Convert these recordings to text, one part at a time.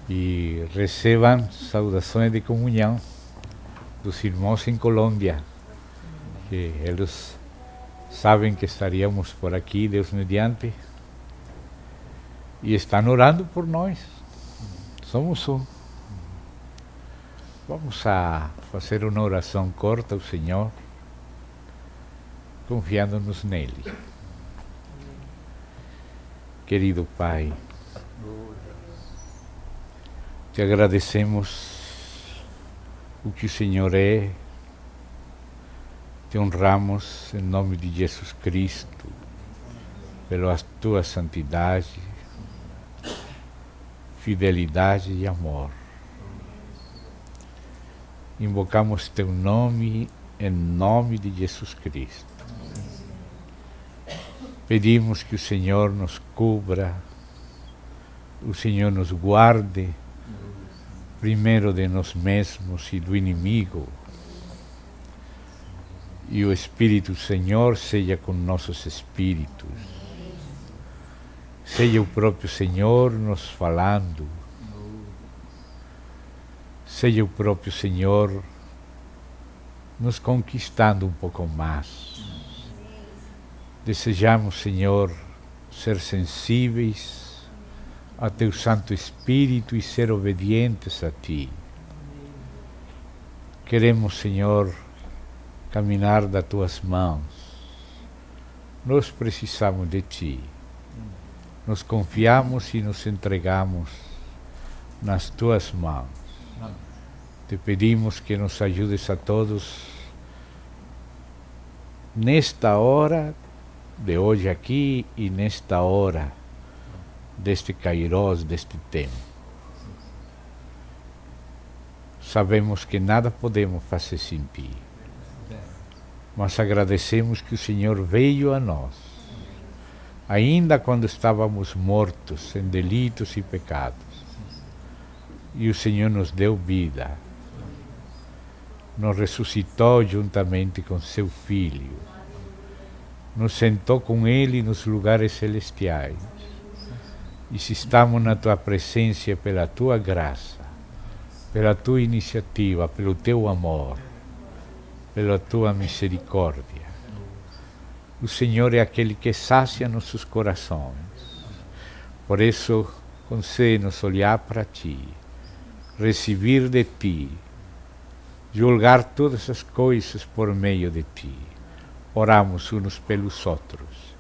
e recebam saudações de comunhão dos irmãos em Colômbia, que eles sabem que estaríamos por aqui, Deus mediante, e estão orando por nós. Somos um. Vamos a fazer uma oração corta ao Senhor, confiando-nos nele. Querido Pai, te agradecemos o que o Senhor é, te honramos em nome de Jesus Cristo, pela tua santidade, fidelidade e amor. Invocamos teu nome em nome de Jesus Cristo. Pedimos que o Senhor nos cubra, o Senhor nos guarde, primeiro de nós mesmos e do inimigo, e o Espírito Senhor seja com nossos espíritos, seja o próprio Senhor nos falando, seja o próprio Senhor nos conquistando um pouco mais. Desejamos, Senhor, ser sensíveis a teu Santo Espírito e ser obedientes a ti. Queremos, Senhor, caminhar das tuas mãos. Nós precisamos de ti. Nos confiamos e nos entregamos nas tuas mãos. Te pedimos que nos ajudes a todos nesta hora de hoje aqui e nesta hora deste Kairos, deste tempo. Sabemos que nada podemos fazer sem ti, mas agradecemos que o Senhor veio a nós, ainda quando estávamos mortos em delitos e pecados, e o Senhor nos deu vida, nos ressuscitou juntamente com seu Filho, nos sentou com Ele nos lugares celestiais, e se estamos na tua presença pela tua graça, pela tua iniciativa, pelo teu amor, pela tua misericórdia. O Senhor é aquele que sacia nossos corações. Por isso, concede-nos olhar para ti, receber de ti, julgar todas as coisas por meio de ti. Oramos uns pelos outros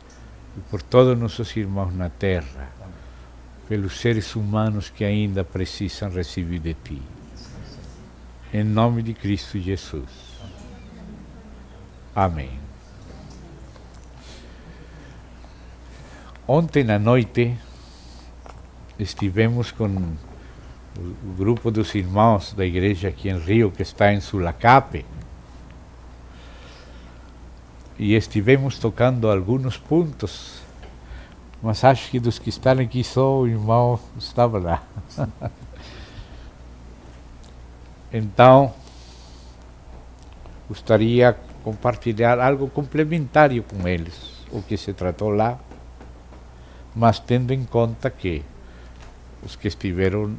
e por todos nossos irmãos na terra, pelos seres humanos que ainda precisam receber de ti. Em nome de Cristo Jesus. Amém. Ontem à noite estivemos com o grupo dos irmãos da igreja aqui em Rio, que está em Sulacape, e estivemos tocando alguns pontos, mas acho que dos que estão aqui só o irmão estava lá. Então, gostaria de compartilhar algo complementário com eles, o que se tratou lá, mas tendo em conta que os que estiveram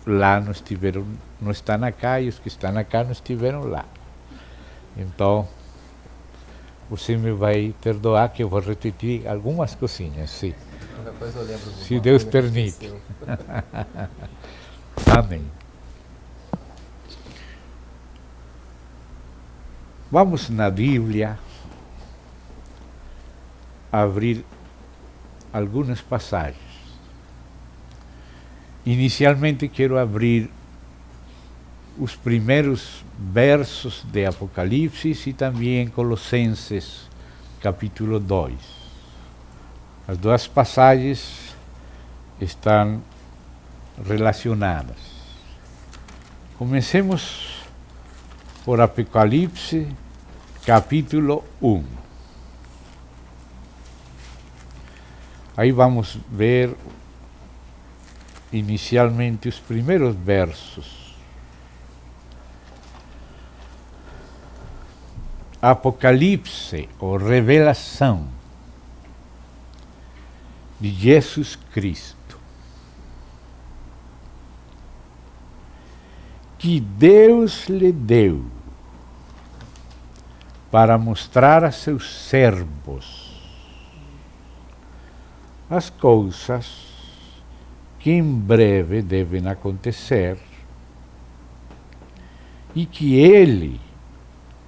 lá não estão acá, e os que estão acá não estiveram lá. Então, você me vai perdoar que eu vou repetir algumas coisinhas, sim. Se Deus permite. Amém. Vamos na Bíblia abrir algumas passagens. Inicialmente quero abrir os primeiros versos de Apocalipse e também Colossenses, capítulo 2. As duas passagens estão relacionadas. Comecemos por Apocalipse, capítulo 1. Aí vamos ver inicialmente os primeiros versos. Apocalipse, ou revelação de Jesus Cristo. que Deus lhe deu para mostrar a seus servos as coisas que em breve devem acontecer e que ele,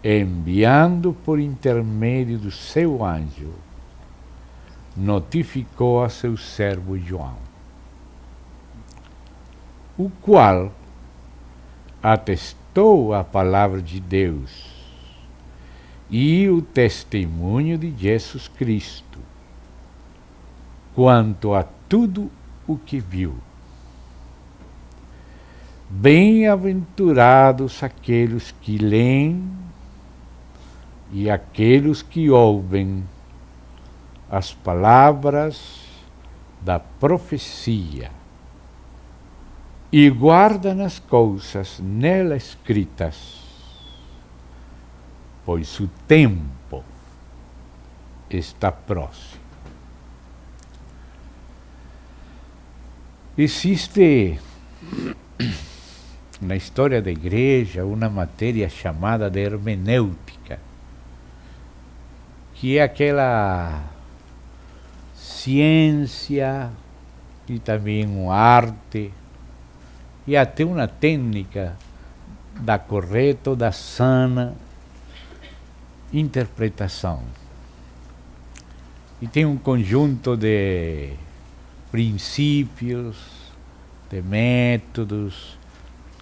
enviando por intermédio do seu anjo, notificou a seu servo João, o qual atestou a palavra de Deus e o testemunho de Jesus Cristo quanto a tudo o que viu. Bem-aventurados aqueles que leem e aqueles que ouvem as palavras da profecia e guardam as coisas nela escritas, pois o tempo está próximo. Existe na história da igreja uma matéria chamada de hermenêutica, que é aquela ciência e também uma arte e até uma técnica da correta ou da sana interpretação. E tem um conjunto de princípios, de métodos,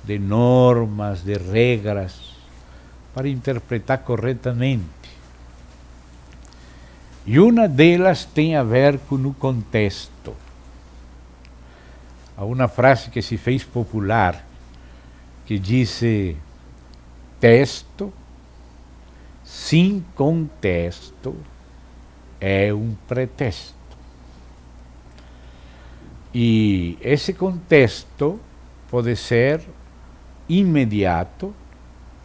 de normas, de regras para interpretar corretamente. E uma delas tem a ver com o contexto. Há uma frase que se fez popular que diz: texto sem contexto é um pretexto. E esse contexto pode ser imediato,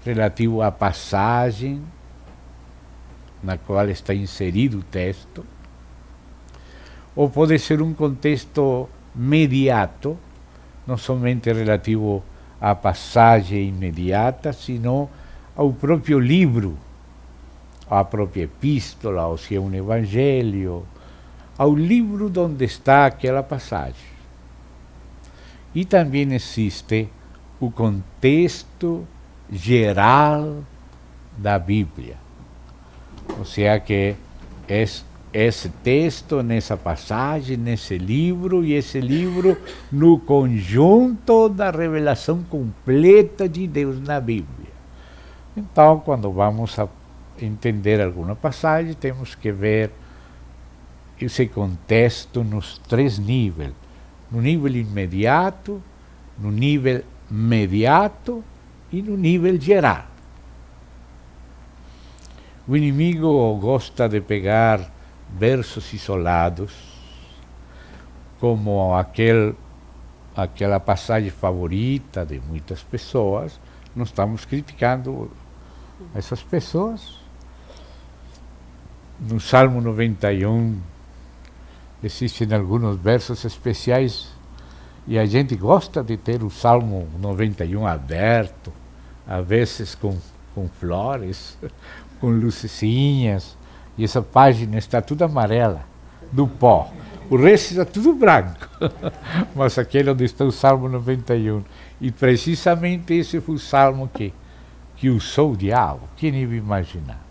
relativo à passagem na qual está inserido o texto, ou pode ser um contexto mediato, não somente relativo à passagem imediata, sino ao próprio livro, à própria epístola, ou se é um evangelho, ao livro onde está aquela passagem. E também existe o contexto geral da Bíblia. Ou seja, que esse texto, nessa passagem, nesse livro, e esse livro no conjunto da revelação completa de Deus na Bíblia. Então, quando vamos a entender alguma passagem, temos que ver esse contexto nos três níveis: no nível imediato, no nível mediato e no nível geral. O inimigo gosta de pegar versos isolados, como aquela passagem favorita de muitas pessoas. Não estamos criticando essas pessoas. No Salmo 91 existem alguns versos especiais e a gente gosta de ter o Salmo 91 aberto, às vezes com flores, com lucezinhas, e essa página está tudo amarela, do pó. O resto está tudo branco, mas aquele onde está o Salmo 91. E precisamente esse foi o salmo que usou o diabo. Quem ia imaginar?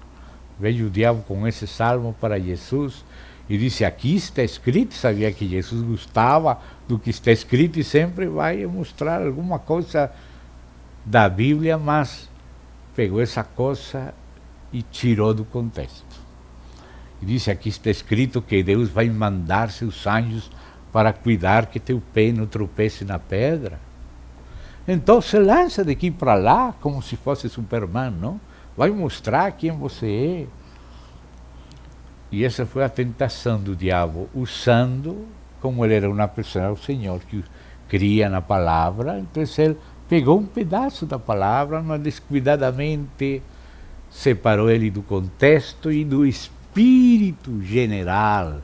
Veio o diabo com esse salmo para Jesus e disse: aqui está escrito. Sabia que Jesus gostava do que está escrito e sempre vai mostrar alguma coisa da Bíblia, mas pegou essa coisa e tirou do contexto. E disse: aqui está escrito que Deus vai mandar seus anjos para cuidar que teu pé não tropece na pedra. Então se lança daqui para lá como se fosse Superman, não? Vai mostrar quem você é. E essa foi a tentação do diabo, usando, como ele era uma pessoa, o Senhor que cria na palavra, então ele pegou um pedaço da palavra, mas descuidadamente separou ele do contexto e do espírito general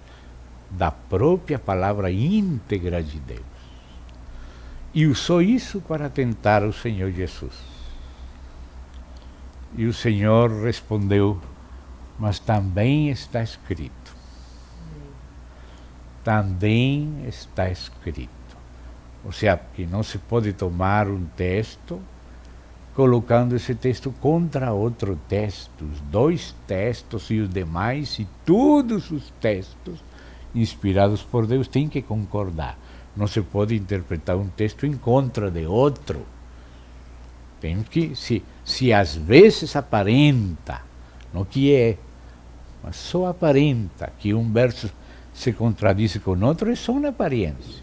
da própria palavra íntegra de Deus. E usou isso para tentar o Senhor Jesus. E o Senhor respondeu: mas também está escrito. Também está escrito. Ou seja, que não se pode tomar um texto colocando esse texto contra outro texto. Os dois textos e os demais, e todos os textos inspirados por Deus têm que concordar. Não se pode interpretar um texto em contra de outro. Tem que, se às vezes aparenta, não que é, mas só aparenta que um verso se contradiz com outro, é só uma aparência.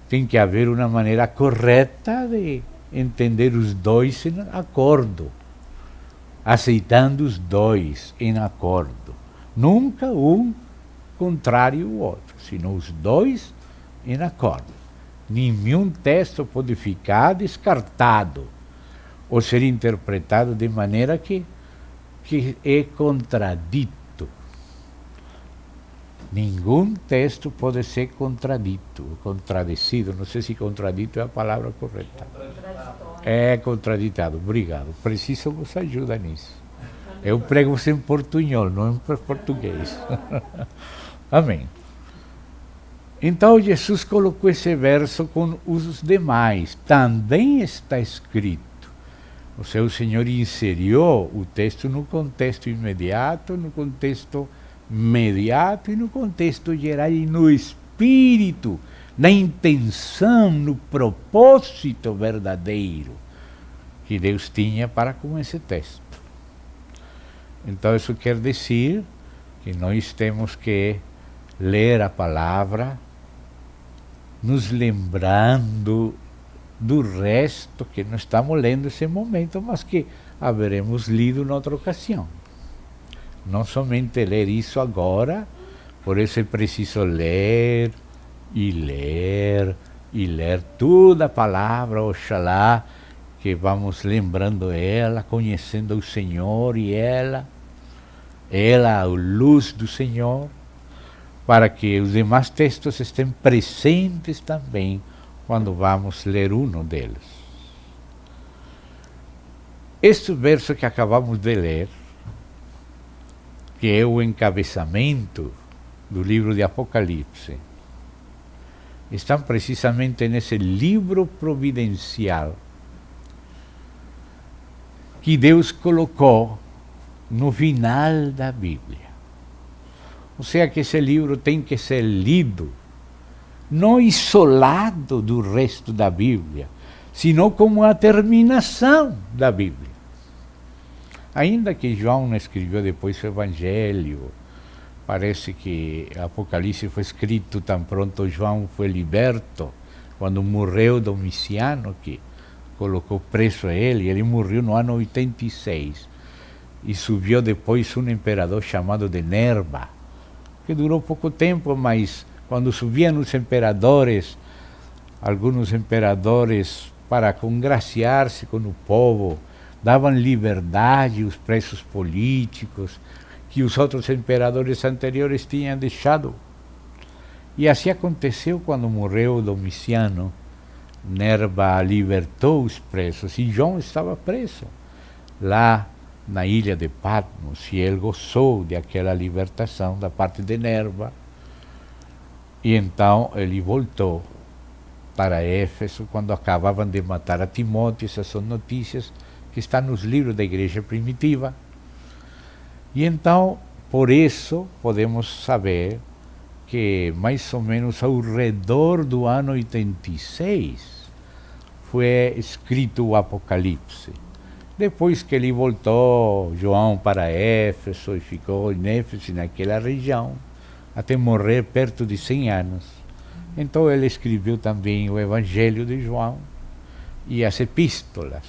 Tem que haver uma maneira correta de entender os dois em acordo, aceitando os dois em acordo. Nunca um contrário ao outro, senão os dois em acordo. Nenhum texto pode ficar descartado ou ser interpretado de maneira que é contradito. Nenhum texto pode ser contradecido. Não sei se contradito é a palavra correta. É contraditado. Obrigado. Preciso vos ajuda nisso. Eu prego em portunhol, não em português. Amém. Então Jesus colocou esse verso com os demais. Também está escrito. Ou seja, o Senhor inseriu o texto no contexto imediato, no contexto imediato e no contexto geral e no espírito, na intenção, no propósito verdadeiro que Deus tinha para com esse texto. Então isso quer dizer que nós temos que ler a palavra, nos lembrando do resto que não estamos lendo nesse momento, mas que haveremos lido em outra ocasião. Não somente ler isso agora, por isso é preciso ler e ler e ler toda a palavra, oxalá que vamos lembrando ela, conhecendo o Senhor e ela a luz do Senhor, para que os demais textos estejam presentes também quando vamos ler um deles. Este verso que acabamos de ler, que é o encabeçamento do livro de Apocalipse, estão precisamente nesse livro providencial que Deus colocou no final da Bíblia. Ou seja, que esse livro tem que ser lido, não isolado do resto da Bíblia, sino como a terminação da Bíblia. Ainda que João escreveu depois o Evangelho, parece que Apocalipse foi escrito tão pronto João foi liberto, quando morreu Domiciano, que colocou preso a ele morreu no ano 86, e subiu depois um imperador chamado de Nerva, que durou pouco tempo, mas quando subiam os imperadores, alguns imperadores, para congraciar-se com o povo, davam liberdade aos presos políticos que os outros imperadores anteriores tinham deixado. E assim aconteceu quando morreu Domiciano. Nerva libertou os presos e João estava preso lá na ilha de Patmos, e ele gozou daquela libertação da parte de Nerva. E então ele voltou para Éfeso quando acabavam de matar a Timóteo. Essas são notícias que estão nos livros da igreja primitiva. E então, por isso, podemos saber que mais ou menos ao redor do ano 86 foi escrito o Apocalipse. Depois que ele voltou, João, para Éfeso, e ficou em Éfeso, naquela região, até morrer perto de 100 anos. Então ele escreveu também o Evangelho de João e as epístolas.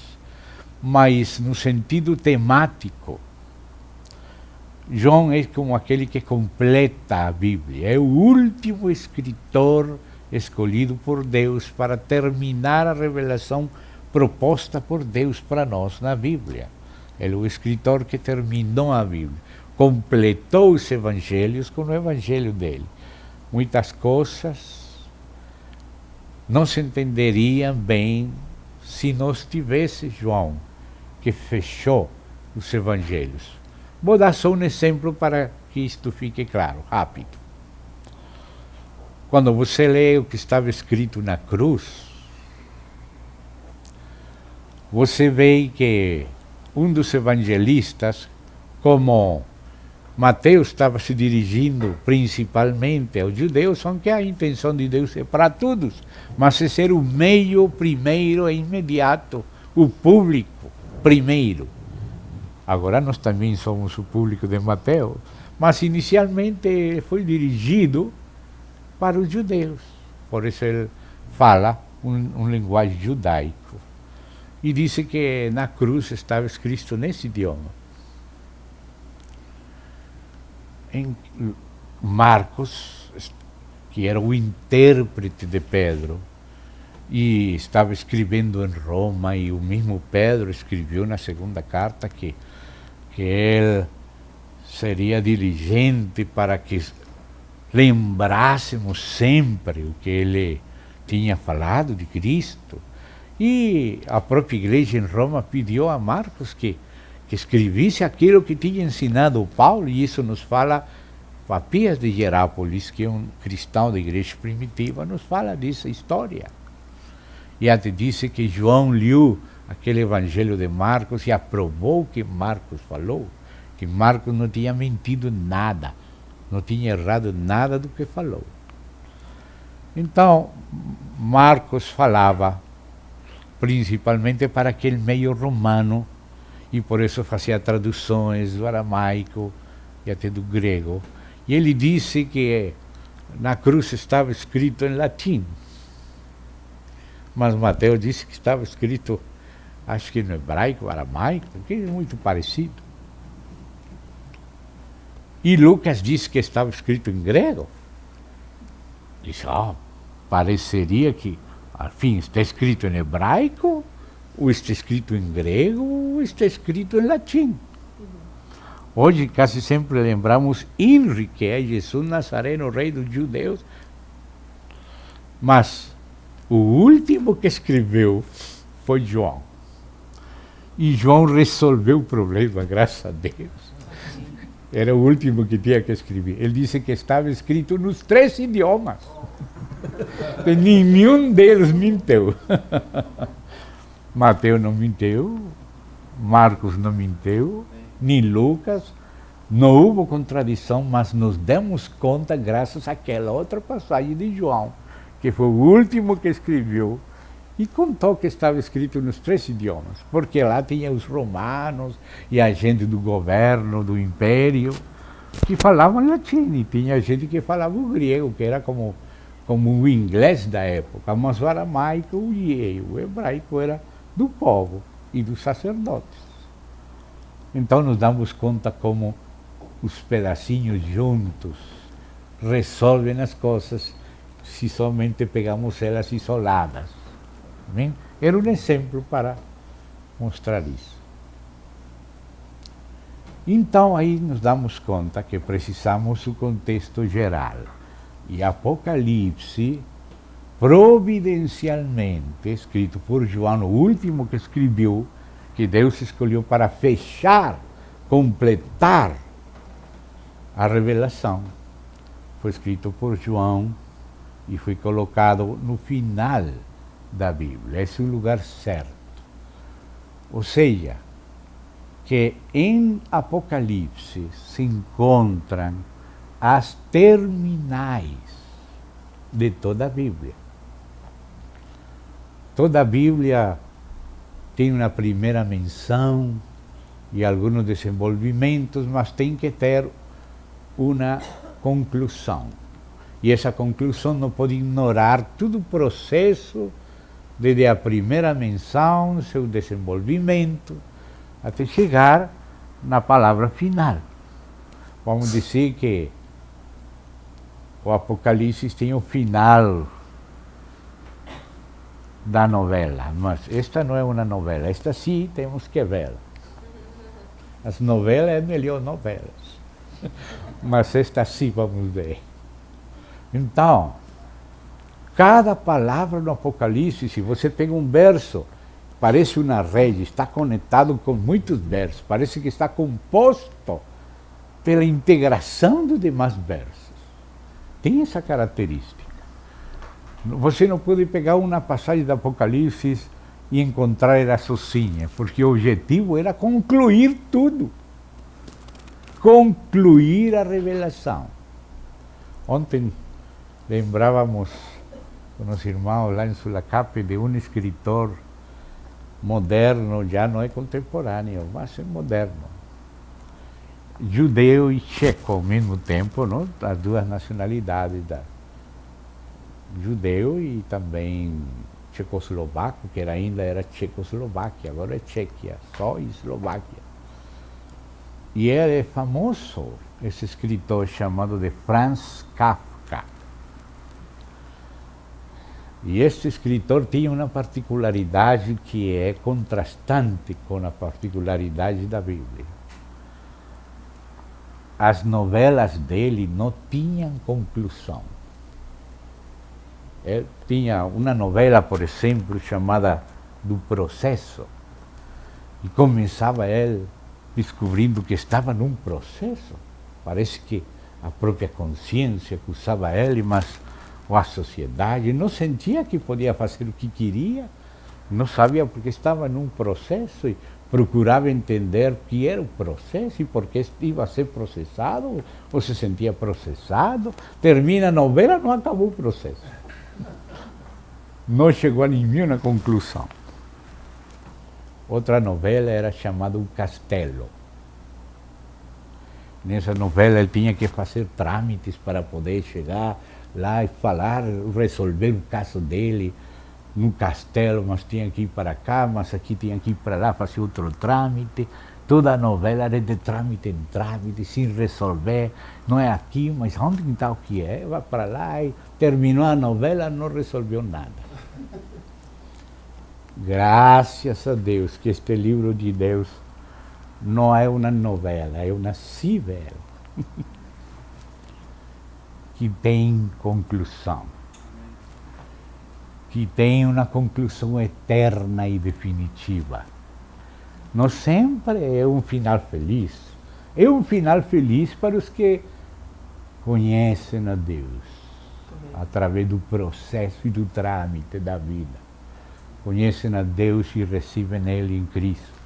Mas no sentido temático, João é como aquele que completa a Bíblia, é o último escritor escolhido por Deus para terminar a revelação proposta por Deus para nós na Bíblia. Ele é o escritor que terminou a Bíblia, completou os evangelhos com o evangelho dele. Muitas coisas não se entenderia bem se não tivesse João, que fechou os evangelhos. Vou dar só um exemplo para que isto fique claro, rápido. Quando você lê o que estava escrito na cruz, você vê que um dos evangelistas, como Mateus, estava se dirigindo principalmente aos judeus, aunque a intenção de Deus é para todos, mas é ser o meio primeiro e imediato, o público primeiro. Agora nós também somos o público de Mateus, mas inicialmente foi dirigido para os judeus. Por isso ele fala um linguagem judaico. E disse que na cruz estava escrito nesse idioma. Em Marcos, que era o intérprete de Pedro, e estava escrevendo em Roma, e o mesmo Pedro escreveu na segunda carta que ele seria diligente para que lembrássemos sempre o que ele tinha falado de Cristo. E a própria igreja em Roma pediu a Marcos que escrevesse aquilo que tinha ensinado Paulo, e isso nos fala, Papias de Hierápolis, que é um cristão da igreja primitiva, nos fala dessa história. E até disse que João leu aquele evangelho de Marcos e aprovou o que Marcos falou, que Marcos não tinha mentido nada, não tinha errado nada do que falou. Então, Marcos falava principalmente para aquele meio romano, e por isso fazia traduções do aramaico e até do grego. E ele disse que na cruz estava escrito em latim, mas Mateus disse que estava escrito, acho que no hebraico, aramaico, que é muito parecido. E Lucas disse que estava escrito em grego. Disse, pareceria que, enfim, está escrito em hebraico, ou está escrito em grego, ou está escrito em latim. Hoje quase sempre lembramos Henri, que é Jesus Nazareno, rei dos judeus. Mas o último que escreveu foi João. E João resolveu o problema, graças a Deus. Era o último que tinha que escrever. Ele disse que estava escrito nos 3 idiomas. E nenhum deles mentiu. Mateus não mentiu, Marcos não mentiu, nem Lucas. Não houve contradição, mas nos demos conta graças àquela outra passagem de João, que foi o último que escreveu, e contou que estava escrito nos 3 idiomas, porque lá tinha os romanos e a gente do governo, do império, que falavam latim, e tinha gente que falava o grego, que era como o inglês da época, mas o aramaico e o hebraico era do povo e dos sacerdotes. Então nos damos conta como os pedacinhos juntos resolvem as coisas se somente pegamos elas isoladas. Bem? Era um exemplo para mostrar isso. Então aí nos damos conta que precisamos do contexto geral. E Apocalipse, providencialmente, escrito por João, o último que escreveu, que Deus escolheu para fechar, completar a revelação, foi escrito por João e foi colocado no final da Bíblia. Esse é o lugar certo. Ou seja, que em Apocalipse se encontram as terminais de toda a Bíblia. Toda a Bíblia tem uma primeira menção e alguns desenvolvimentos, mas tem que ter uma conclusão. E essa conclusão não pode ignorar todo o processo desde a primeira menção, seu desenvolvimento, até chegar na palavra final. Vamos dizer que o Apocalipse tem o final da novela, mas esta não é uma novela, esta sim temos que vê-la. As novelas é melhor novelas, mas esta sim vamos ver. Então, Cada palavra no Apocalipse, se você pega um verso, parece uma rede, está conectado com muitos versos, parece que está composto pela integração dos demais versos. Tem essa característica. Você não pode pegar uma passagem do Apocalipse e encontrar ela sozinha, porque o objetivo era concluir tudo. Concluir a revelação. Ontem lembrávamos com os irmãos lá em Sulacap de um escritor moderno, já não é contemporâneo, mas é moderno. Judeu e tcheco ao mesmo tempo, não? As duas nacionalidades, judeu e também tchecoslovaco, que ainda era Tchecoslováquia, agora é Tchequia, só Eslováquia. E ele é famoso, esse escritor chamado de Franz Kafka. E este escritor tinha uma particularidade que é contrastante com a particularidade da Bíblia. As novelas dele não tinham conclusão. Ele tinha uma novela, por exemplo, chamada Do Processo, e começava ele descobrindo que estava num processo. Parece que a própria consciência acusava ele, mas a sociedade não sentia que podia fazer o que queria, não sabia porque estava num processo e procurava entender o que era o processo e por que ia ser processado, ou se sentia processado. Termina a novela, não acabou o processo. Não chegou a nenhuma conclusão. Outra novela era chamada O Castelo. Nessa novela ele tinha que fazer trâmites para poder chegar lá e falar, resolver o caso dele no castelo, mas tinha que ir para cá, mas aqui tinha que ir para lá, fazer outro trâmite. Toda a novela era de trâmite em trâmite, sem resolver. Não é aqui, mas onde está o que é? Vai para lá e terminou a novela, não resolveu nada. Graças a Deus que este livro de Deus não é uma novela, é uma civela que tem conclusão, que tem uma conclusão eterna e definitiva. Não sempre é um final feliz. É um final feliz para os que conhecem a Deus, através do processo e do trâmite da vida. Conhecem a Deus e recebem Ele em Cristo.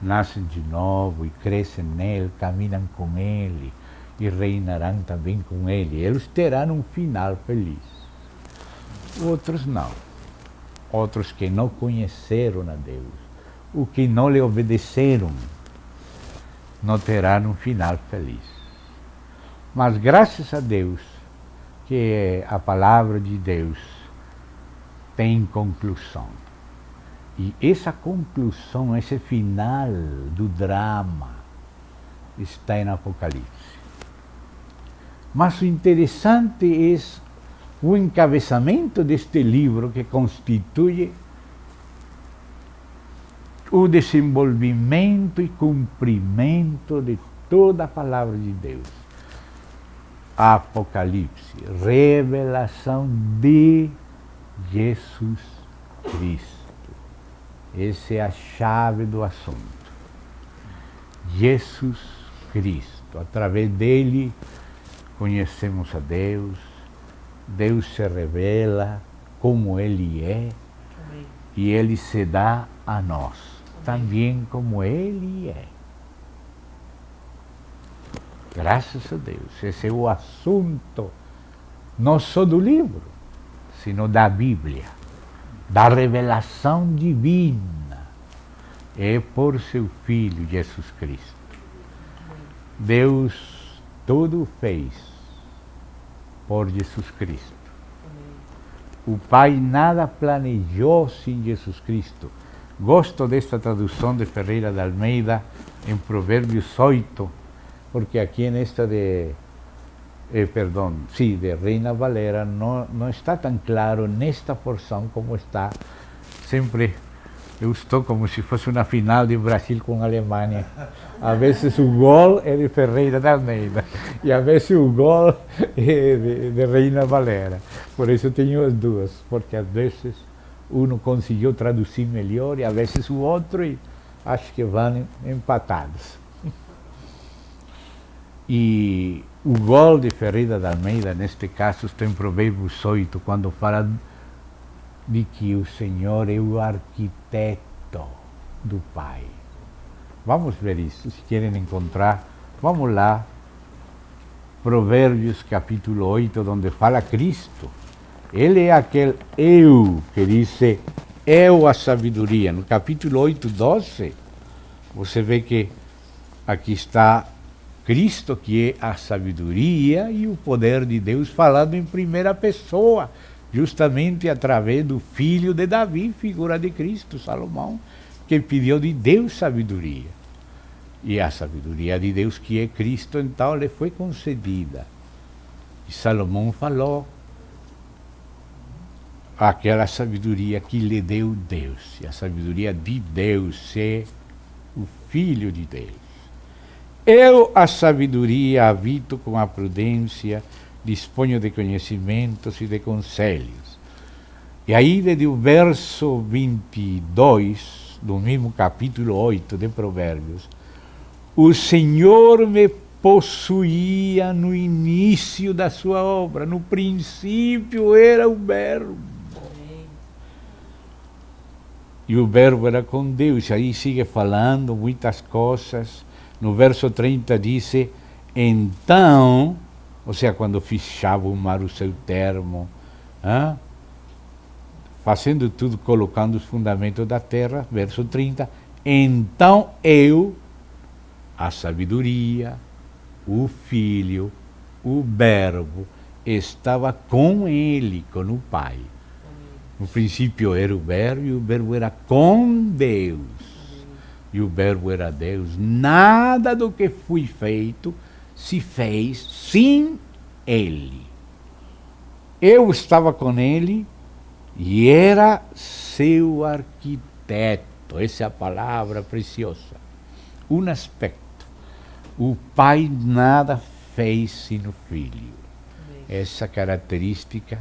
Nascem de novo e crescem nele, caminham com Ele e reinarão também com Ele. Eles terão um final feliz. Outros não. Outros que não conheceram a Deus, o que não lhe obedeceram, não terão um final feliz. Mas graças a Deus que a palavra de Deus tem conclusão. E essa conclusão, esse final do drama, está em Apocalipse. Mas o interessante é o encabeçamento deste livro, que constitui o desenvolvimento e cumprimento de toda a palavra de Deus. Apocalipse, revelação de Jesus Cristo. Essa é a chave do assunto. Jesus Cristo. Através dele conhecemos a Deus. Deus se revela como Ele é. Amém. E Ele se dá a nós. Amém. Também como Ele é. Graças a Deus. Esse é o assunto, não só do livro, sino da Bíblia, da revelação divina. É por seu Filho Jesus Cristo. Deus tudo fez por Jesus Cristo. O Pai nada planejou sem Jesus Cristo. Gosto desta tradução de Ferreira de Almeida em Provérbios 8, porque aqui nesta de Reina Valera não está tão claro nesta porção como está. Sempre eu estou como se fosse uma final de Brasil com a Alemanha. Às vezes o gol é de Ferreira de Almeida e às vezes o gol é de Reina Valera. Por isso eu tenho as duas, porque às vezes um conseguiu traduzir melhor e às vezes o outro, e acho que vão empatados. E o gol de Ferreira de Almeida, neste caso, está em Provérbios 8, quando fala de que o Senhor é o arquiteto do Pai. Vamos ver isso, se querem encontrar, vamos lá, Provérbios capítulo 8, onde fala Cristo. Ele é aquele eu que diz, eu a sabedoria. No capítulo 8, 12, você vê que aqui está Cristo, que é a sabedoria e o poder de Deus, falado em primeira pessoa, justamente através do filho de Davi, figura de Cristo, Salomão, que pediu de Deus sabedoria. E a sabedoria de Deus, que é Cristo, então lhe foi concedida. E Salomão falou aquela sabedoria que lhe deu Deus. E a sabedoria de Deus é o Filho de Deus. Eu, a sabedoria, habito com a prudência, disponho de conhecimentos e de conselhos. E aí, desde o verso 22, do mesmo capítulo 8 de Provérbios, o Senhor me possuía no início da sua obra. No princípio era o Verbo. E o Verbo era com Deus. Aí sigue falando muitas coisas. No verso 30 diz, então, ou seja, quando fechava o mar o seu termo, fazendo tudo, colocando os fundamentos da terra, verso 30, então eu, a sabedoria, o Filho, o Verbo, estava com ele, com o Pai. No princípio era o Verbo, e o Verbo era com Deus. E o Verbo era Deus. Nada do que foi feito se fez sem ele. Eu estava com ele e era seu arquiteto. Essa é a palavra preciosa. Um aspecto. O Pai nada fez sem o Filho. Essa característica,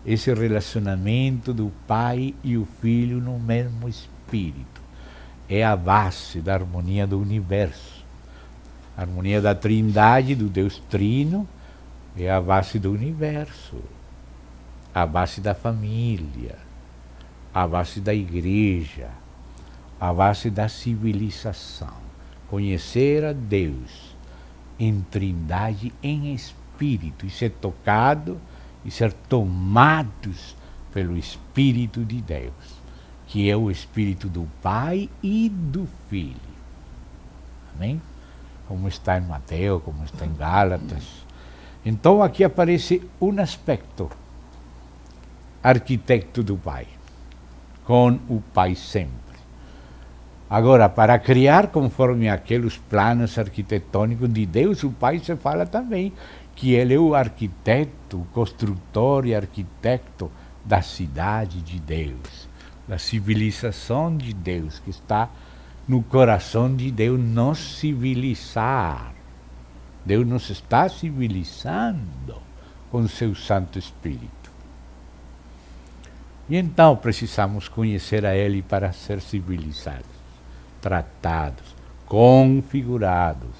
esse relacionamento do Pai e o Filho no mesmo Espírito, é a base da harmonia do universo. A harmonia da Trindade, do Deus Trino, é a base do universo, a base da família, a base da igreja, a base da civilização. Conhecer a Deus em Trindade, em Espírito, e ser tocado e ser tomados pelo Espírito de Deus, que é o Espírito do Pai e do Filho. Amém? Como está em Mateus, como está em Gálatas. Então aqui aparece um aspecto, arquiteto do Pai, com o Pai sempre. Agora, para criar conforme aqueles planos arquitetônicos de Deus, o Pai se fala também que ele é o arquiteto, o construtor e arquiteto da cidade de Deus, da civilização de Deus, que está no coração de Deus, nos civilizar. Deus nos está civilizando com seu Santo Espírito. E então precisamos conhecer a Ele para ser civilizados, tratados, configurados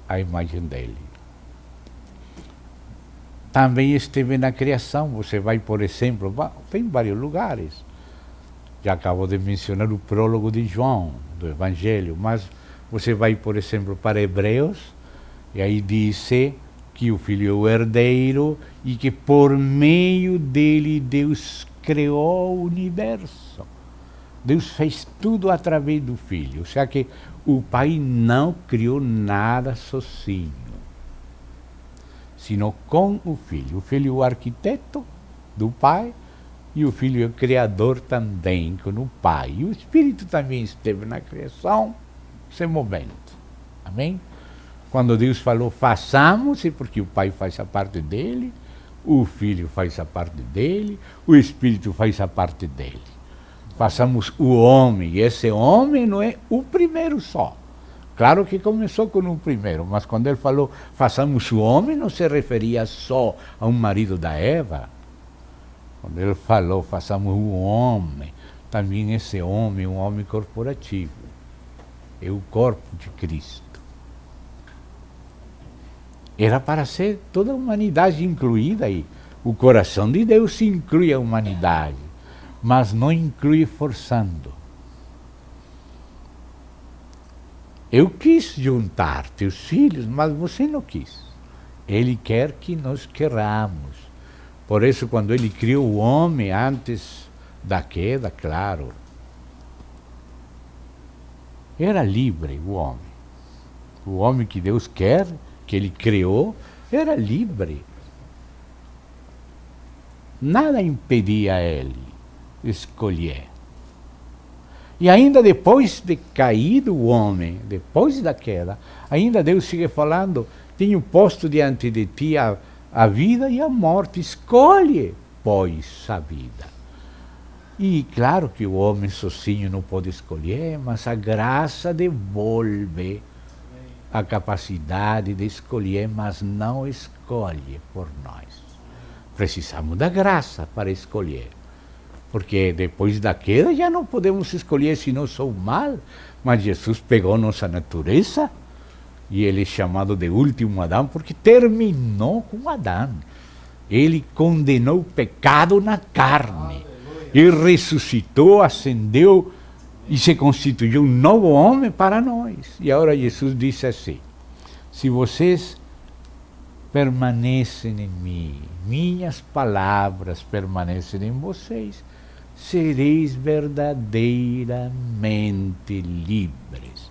à imagem dele. Também esteve na criação. Você vai, por exemplo, tem vários lugares. Já acabo de mencionar o prólogo de João, do Evangelho, mas você vai, por exemplo, para Hebreus, e aí diz que o Filho é o herdeiro e que por meio dele Deus criou o universo. Deus fez tudo através do Filho. Ou seja que o Pai não criou nada sozinho, sino com o Filho. O Filho é o arquiteto do Pai e o Filho é o criador também com o Pai. E o Espírito também esteve na criação, se movendo. Amém? Quando Deus falou, façamos, é porque o Pai faz a parte dele, o Filho faz a parte dele, o Espírito faz a parte dele. Façamos o homem, e esse homem não é o primeiro só. Claro que começou com o primeiro, mas quando ele falou, façamos o homem, não se referia só a um marido da Eva, Quando ele falou, façamos o homem, também esse homem, um homem corporativo, é o corpo de Cristo. Era para ser toda a humanidade incluída aí. O coração de Deus inclui a humanidade, mas não inclui forçando. Eu quis juntar teus filhos, mas você não quis. Ele quer que nós queramos. Por isso, quando ele criou o homem antes da queda, claro, era livre o homem. O homem que Deus quer, que ele criou, era livre. Nada impedia ele escolher. E ainda depois de caído o homem, depois da queda, ainda Deus sigue falando, tenho posto diante de ti a vida e a morte, escolhe, pois, a vida. E claro que o homem sozinho não pode escolher, mas a graça devolve a capacidade de escolher, mas não escolhe por nós. Precisamos da graça para escolher. Porque depois da queda já não podemos escolher se não sou mal, mas Jesus pegou nossa natureza e ele é chamado de último Adão porque terminou com Adão. Ele condenou o pecado na carne e ressuscitou, ascendeu e se constituiu um novo homem para nós. E agora Jesus disse assim: se vocês permanecem em mim, minhas palavras permanecem em vocês, sereis verdadeiramente livres.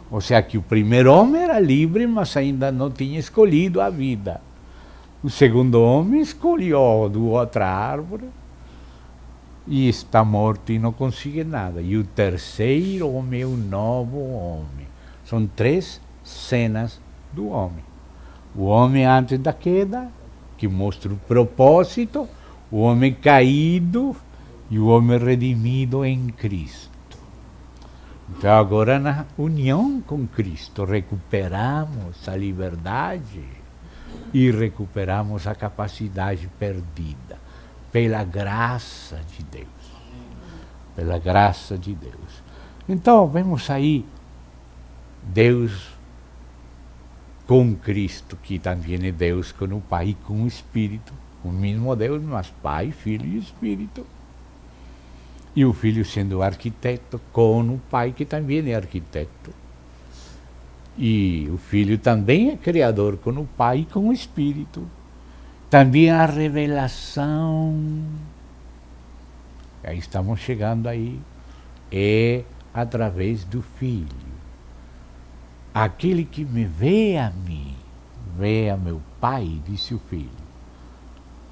Ou seja, que o primeiro homem era livre, mas ainda não tinha escolhido a vida. O segundo homem escolheu do outra árvore e está morto e não consegue nada. E o terceiro homem é o novo homem. São 3 cenas do homem. O homem antes da queda, que mostra o propósito, o homem caído e o homem redimido em Cristo. Então agora na união com Cristo recuperamos a liberdade e recuperamos a capacidade perdida pela graça de Deus. Pela graça de Deus. Então vemos aí Deus com Cristo, que também é Deus com o Pai e com o Espírito. O mesmo Deus, mas Pai, Filho e Espírito. E o Filho sendo arquiteto com o Pai, que também é arquiteto. E o Filho também é criador com o Pai e com o Espírito. Também a revelação, aí estamos chegando aí, é através do Filho. Aquele que me vê a mim, vê a meu Pai, disse o Filho.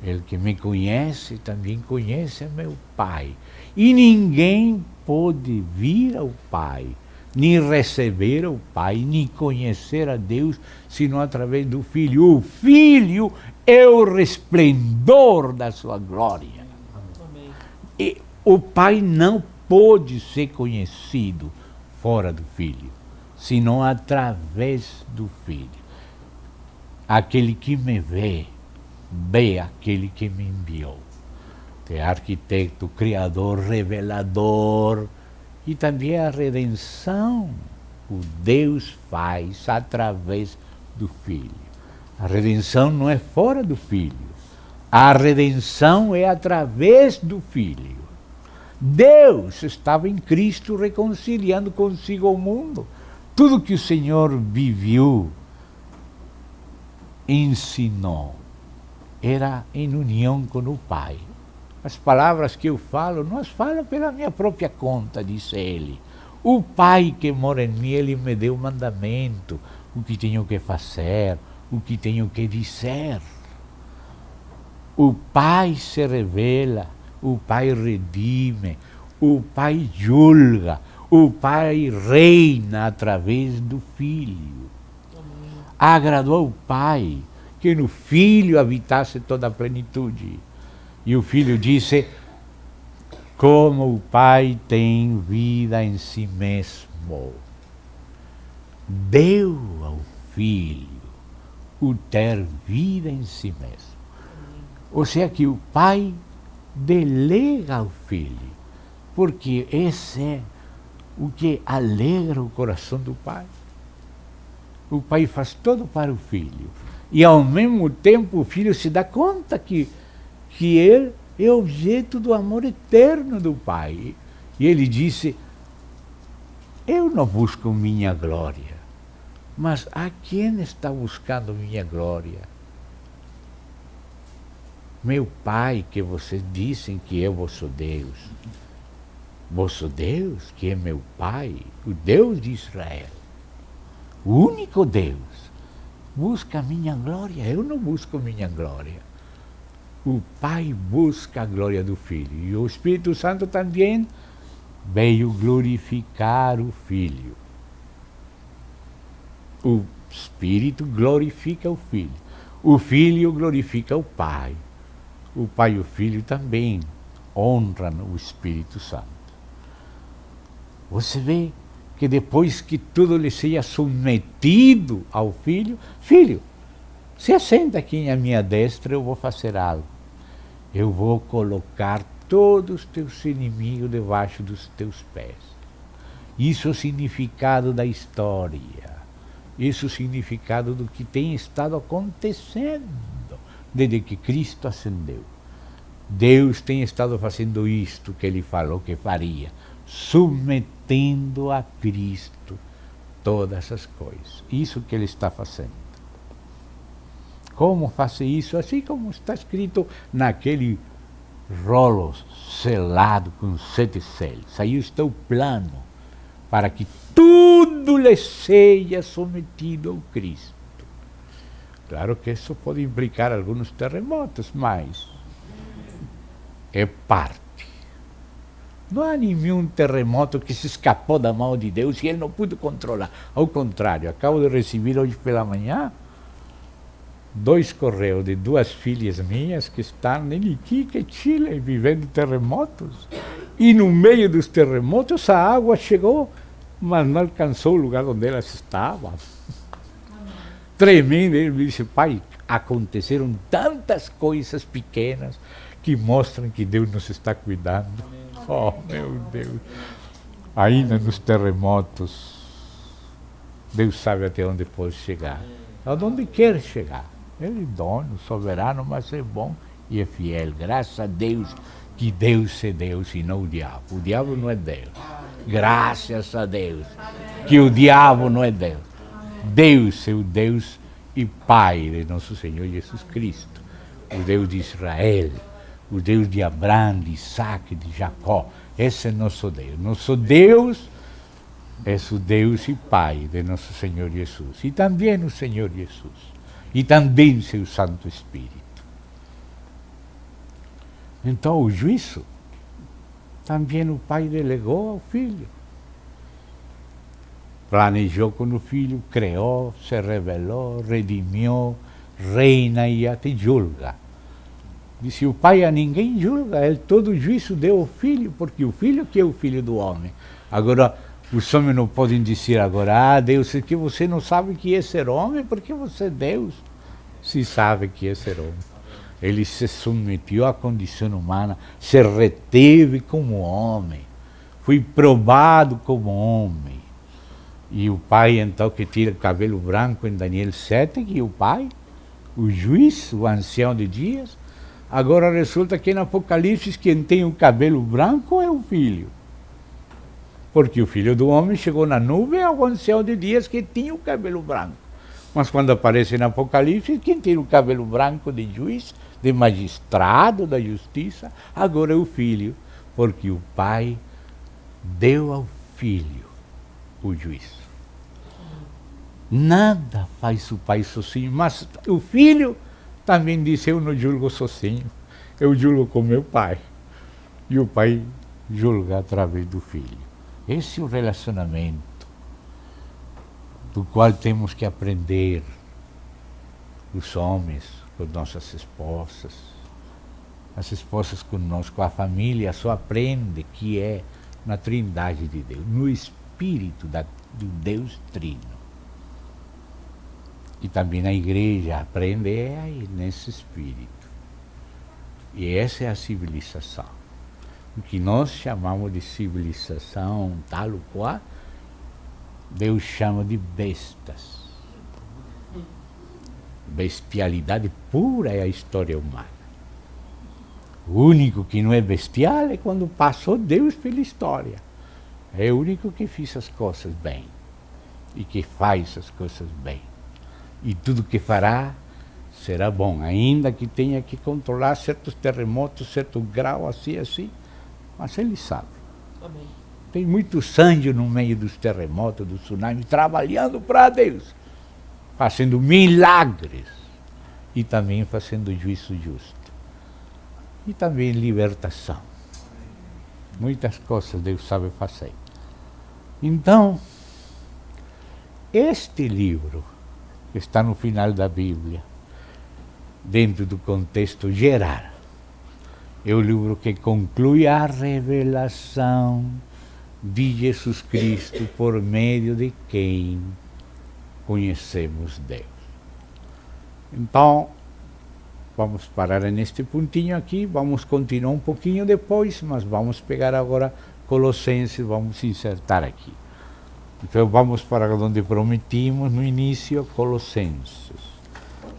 Ele que me conhece, também conhece a meu Pai. E ninguém pode vir ao Pai, nem receber o Pai, nem conhecer a Deus, senão através do Filho. O Filho é o resplendor da sua glória. Amém. E o Pai não pode ser conhecido fora do Filho, senão através do Filho. Aquele que me vê, vê aquele que me enviou. É arquiteto, criador, revelador, e também a redenção o Deus faz através do Filho. A redenção não é fora do Filho. A redenção é através do Filho. Deus estava em Cristo reconciliando consigo o mundo. Tudo que o Senhor viveu, ensinou, era em união com o Pai. As palavras que eu falo, não as falo pela minha própria conta, disse ele. O Pai que mora em mim, ele me deu o mandamento, o que tenho que fazer, o que tenho que dizer. O Pai se revela, o Pai redime, o Pai julga, o Pai reina através do Filho. Agradou ao Pai que no Filho habitasse toda a plenitude. E o Filho disse, como o Pai tem vida em si mesmo, deu ao Filho o ter vida em si mesmo. Ou seja, que o Pai delega ao Filho, porque esse é o que alegra o coração do Pai. O Pai faz tudo para o Filho. E ao mesmo tempo o Filho se dá conta que ele é objeto do amor eterno do Pai. E ele disse, eu não busco minha glória, mas a quem está buscando minha glória? Meu Pai, que vocês dizem que é vosso Deus. Vosso Deus, que é meu Pai, o Deus de Israel, o único Deus, busca a minha glória. Eu não busco minha glória. O Pai busca a glória do Filho. E o Espírito Santo também veio glorificar o Filho. O Espírito glorifica o Filho. O Filho glorifica o Pai. O Pai e o Filho também honram o Espírito Santo. Você vê que depois que tudo lhe seja submetido ao Filho, Filho, se assenta aqui à minha destra, eu vou fazer algo. Eu vou colocar todos os teus inimigos debaixo dos teus pés. Isso é o significado da história. Isso é o significado do que tem estado acontecendo desde que Cristo ascendeu. Deus tem estado fazendo isto que Ele falou que faria, submetendo a Cristo todas as coisas. Isso que Ele está fazendo. Como fazer isso? Assim como está escrito naquele rolo selado com 7 selos. Aí está o plano para que tudo lhe seja submetido ao Cristo. Claro que isso pode implicar alguns terremotos, mas é parte. Não há nenhum terremoto que se escapou da mão de Deus e Ele não pôde controlar. Ao contrário, acabo de receber hoje pela manhã 2 correios de 2 filhas minhas que estão em Iquique, Chile, vivendo terremotos. E no meio dos terremotos a água chegou, mas não alcançou o lugar onde elas estavam. Tremendo. Ele me disse, pai, aconteceram tantas coisas pequenas que mostram que Deus nos está cuidando. Oh, meu Deus! Ainda nos terremotos, Deus sabe até onde pode chegar, aonde quer chegar. Ele é dono, soberano, mas é bom e é fiel. Graças a Deus que Deus é Deus e não o diabo. O diabo não é Deus. Graças a Deus que o diabo não é Deus. Deus é o Deus e Pai de nosso Senhor Jesus Cristo, o Deus de Israel, o Deus de Abraão, de Isaac, de Jacó. Esse é nosso Deus. Nosso Deus é o Deus e Pai de nosso Senhor Jesus. E também o Senhor Jesus. E também seu Santo Espírito. Então o juízo também o Pai delegou ao Filho. Planejou com o Filho, criou, se revelou, redimiu, reina e até julga. Disse o Pai a ninguém julga, ele todo juízo deu ao Filho, porque o Filho que é o Filho do homem. Agora, os homens não podem dizer agora, Deus, é que você não sabe o que é ser homem, porque você é Deus. Se sabe que é ser homem. Ele se submeteu à condição humana, se reteve como homem, foi provado como homem. E o Pai, então, que tira o cabelo branco em Daniel 7, que o Pai, o juiz, o ancião de dias, agora resulta que em Apocalipse quem tem o cabelo branco é o Filho. Porque o Filho do Homem chegou na nuvem ao ancião de dias que tinha o cabelo branco. Mas quando aparece em Apocalipse, quem tem o cabelo branco de juiz, de magistrado da justiça, agora é o Filho. Porque o Pai deu ao Filho o juízo. Nada faz o Pai sozinho, mas o Filho também disse, eu não julgo sozinho, eu julgo com meu Pai. E o Pai julga através do Filho. Esse é o relacionamento do qual temos que aprender, os homens com nossas esposas, as esposas conosco, a família só aprende que é na Trindade de Deus, no Espírito do Deus Trino. E também a igreja aprende aí nesse Espírito. E essa é a civilização. O que nós chamamos de civilização tal ou qual, Deus chama de bestas. Bestialidade pura é a história humana. O único que não é bestial é quando passou Deus pela história. É o único que fez as coisas bem. E que faz as coisas bem. E tudo que fará será bom, ainda que tenha que controlar certos terremotos, certo grau, assim. Mas ele sabe. Amém. Tem muitos anjos no meio dos terremotos, do tsunami, trabalhando para Deus, fazendo milagres e também fazendo juízo justo. E também libertação. Muitas coisas Deus sabe fazer. Então, este livro, que está no final da Bíblia, dentro do contexto geral, é o livro que conclui a revelação de Jesus Cristo, por meio de quem conhecemos Deus. Então, vamos parar neste pontinho aqui, vamos continuar um pouquinho depois, mas vamos pegar agora Colossenses, vamos insertar aqui. Então vamos para onde prometimos no início, Colossenses,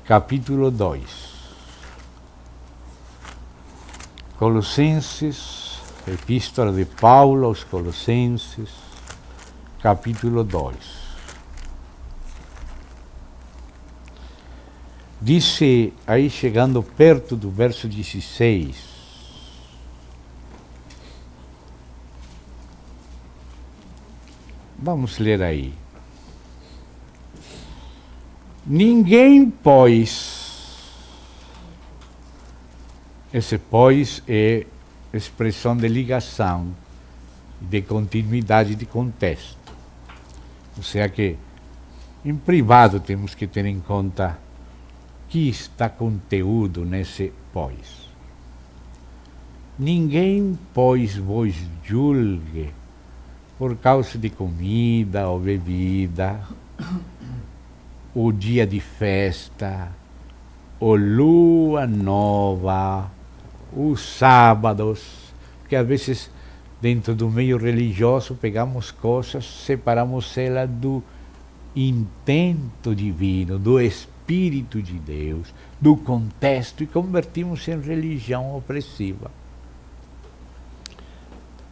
capítulo 2. Colossenses, Epístola de Paulo aos Colossenses, capítulo 2. Dice aí, chegando perto do verso 16, vamos ler aí. Ninguém, pois, esse pois é expressão de ligação, de continuidade de contexto. Ou seja que, em privado, temos que ter em conta que está conteúdo nesse pois. Ninguém, pois, vos julgue por causa de comida ou bebida, o dia de festa, ou lua nova, os sábados, porque às vezes dentro do meio religioso pegamos coisas, separamos elas do intento divino, do Espírito de Deus, do contexto e convertimos em religião opressiva.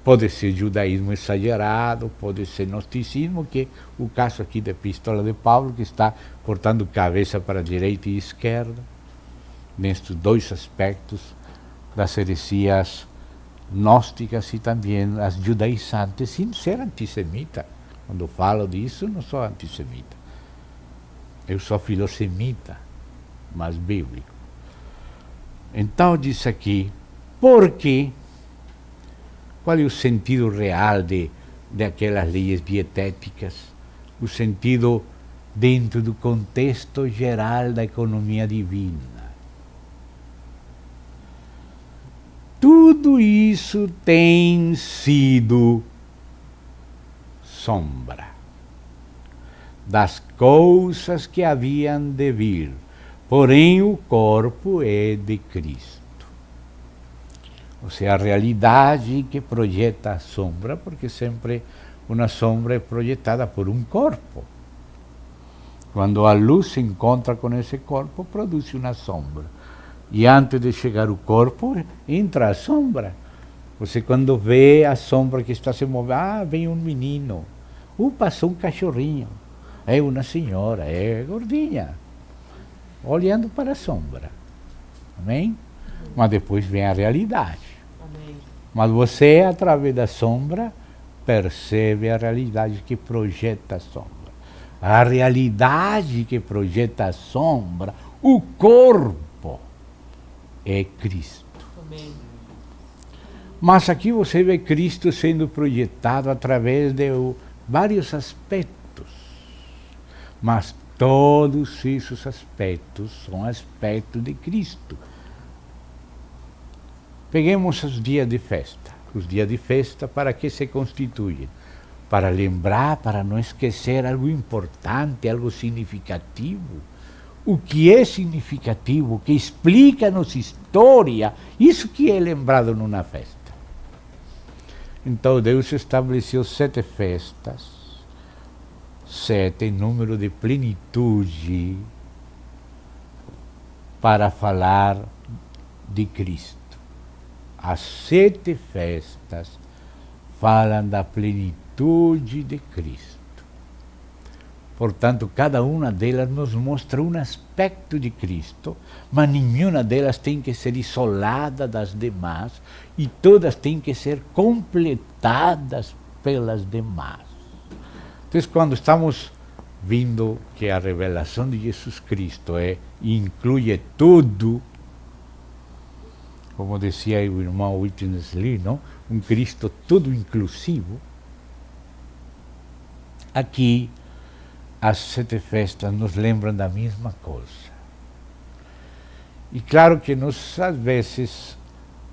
Pode ser judaísmo exagerado, pode ser gnosticismo, que é o caso aqui da Epístola de Paulo, que está cortando cabeça para a direita e esquerda, nestes dois aspectos das heresias gnósticas e também as judaizantes, sem ser antissemita. Quando falo disso, não sou antissemita. Eu sou filosemita, mas bíblico. Então diz aqui, porque qual é o sentido real de aquelas leis dietéticas? O sentido dentro do contexto geral da economia divina. Tudo isso tem sido sombra das coisas que haviam de vir, porém o corpo é de Cristo. Ou seja, a realidade que projeta a sombra, porque sempre uma sombra é projetada por um corpo. Quando a luz se encontra com esse corpo, produz uma sombra. E antes de chegar o corpo, entra a sombra. Você quando vê a sombra que está se movendo, vem um menino. Passou um cachorrinho. É uma senhora, é gordinha. Olhando para a sombra. Amém? Mas depois vem a realidade. Amém. Mas você, através da sombra, percebe a realidade que projeta a sombra. A realidade que projeta a sombra, o corpo, é Cristo. Amém. Mas aqui você vê Cristo sendo projetado através de vários aspectos. Mas todos esses aspectos são aspectos de Cristo. Peguemos os dias de festa. Os dias de festa, para que se constituem? Para lembrar, para não esquecer algo importante, algo significativo. o que é significativo, que explica-nos história, isso que é lembrado numa festa. Então Deus estabeleceu 7 festas, 7 em número de plenitude, para falar de Cristo. As 7 festas falam da plenitude de Cristo. Portanto, cada uma delas nos mostra um aspecto de Cristo, mas nenhuma delas tem que ser isolada das demais e todas têm que ser completadas pelas demais. Então, quando estamos vendo que a revelação de Jesus Cristo inclui tudo, como dizia o irmão Witness Lee, não? Um Cristo todo inclusivo, aqui as 7 festas nos lembram da mesma coisa. E claro que nós, às vezes,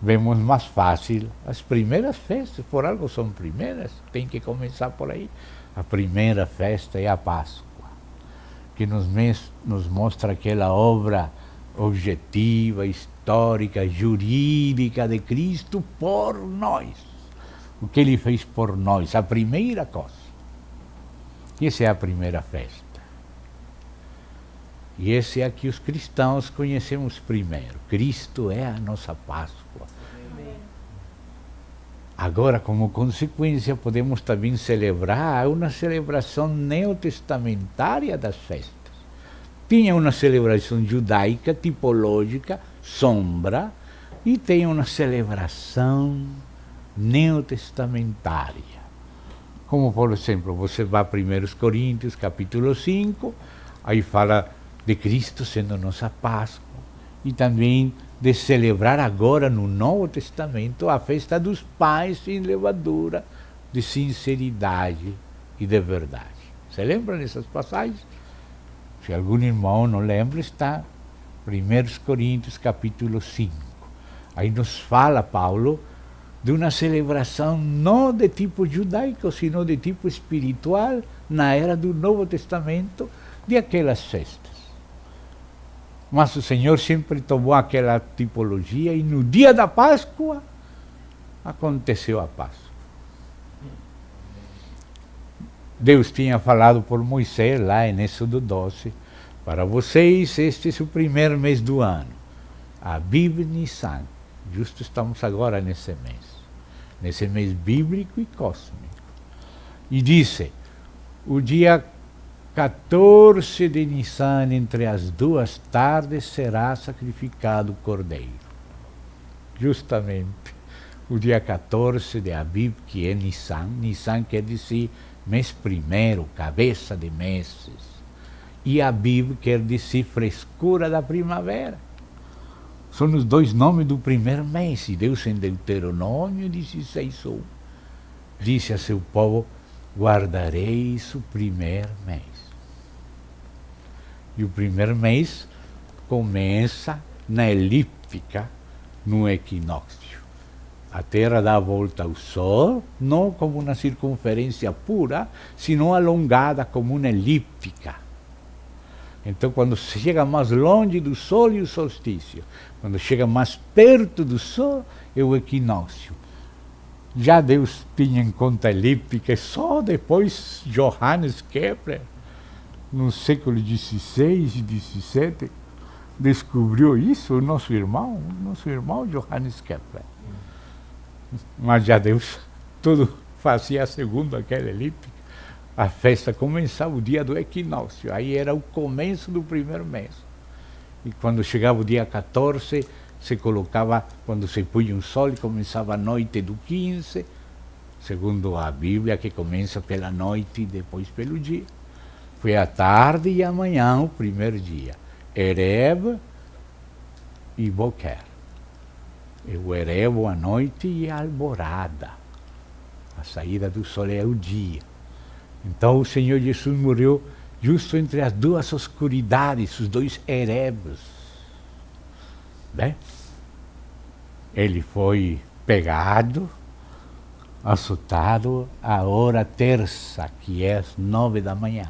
vemos mais fácil as primeiras festas, por algo são primeiras, tem que começar por aí. A primeira festa é a Páscoa, que nos mostra aquela obra objetiva, histórica, jurídica de Cristo por nós. O que Ele fez por nós, a primeira coisa. E essa é a primeira festa. E esse é a que os cristãos conhecemos primeiro. Cristo é a nossa Páscoa. Agora, como consequência, podemos também celebrar uma celebração neotestamentária das festas. Tinha uma celebração judaica, tipológica, sombra, e tem uma celebração neotestamentária. Como, por exemplo, você vai a 1 Coríntios, capítulo 5, aí fala de Cristo sendo nossa Páscoa, e também de celebrar agora no Novo Testamento a festa dos pães sem levadura, de sinceridade e de verdade. Você lembra dessas passagens? Se algum irmão não lembra, está 1 Coríntios capítulo 5. Aí nos fala Paulo de uma celebração não de tipo judaico, sino de tipo espiritual, na era do Novo Testamento, de aquelas festas. Mas o Senhor sempre tomou aquela tipologia e no dia da Páscoa aconteceu a Páscoa. Deus tinha falado por Moisés lá em Êxodo 12, para vocês este é o primeiro mês do ano, Aviv Nissan. Justo estamos agora nesse mês bíblico e cósmico. E disse, o dia 14 de Nissan, entre as 2 tardes, será sacrificado o cordeiro. Justamente o dia 14 de Aviv, que é Nissan. Nissan quer dizer mês primeiro, cabeça de meses. E Aviv quer dizer frescura da primavera. São os 2 nomes do primeiro mês. E Deus, em Deuteronômio 16:1, disse a seu povo, guardareis o primeiro mês. E o primeiro mês começa na elíptica, no equinócio. A Terra dá a volta ao Sol, não como uma circunferência pura, sino alongada como uma elíptica. Então, quando chega mais longe do Sol, é o solstício. Quando chega mais perto do Sol, é o equinócio. Já Deus tinha em conta a elíptica, só depois Johannes Kepler, no século XVI e XVII, descobriu isso, o nosso irmão Johannes Kepler. Mas já Deus tudo fazia segundo aquela elíptica. A festa começava o dia do equinócio, aí era o começo do primeiro mês. E quando chegava o dia 14, se colocava, quando se punha o sol, e começava a noite do 15, segundo a Bíblia, que começa pela noite e depois pelo dia. Foi a tarde e a manhã o primeiro dia. Erev e Boker. O Erev a noite e a alvorada. A saída do sol é o dia. Então o Senhor Jesus morreu justo entre as 2 oscuridades, os 2 Erevs. Bem, ele foi pegado, açoitado à hora terça, que é às 9 da manhã.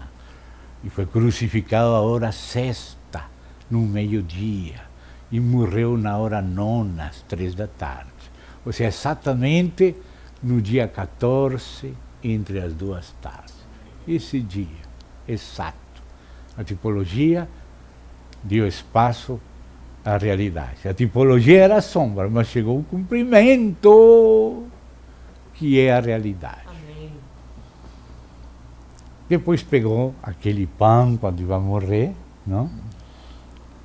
E foi crucificado à hora sexta, no meio-dia, e morreu na hora nona, às 3 da tarde. Ou seja, exatamente no dia 14, entre as 2 tardes. Esse dia, exato. A tipologia deu espaço à realidade. A tipologia era a sombra, mas chegou o cumprimento, que é a realidade. Amém. Depois pegou aquele pão quando ia morrer, não?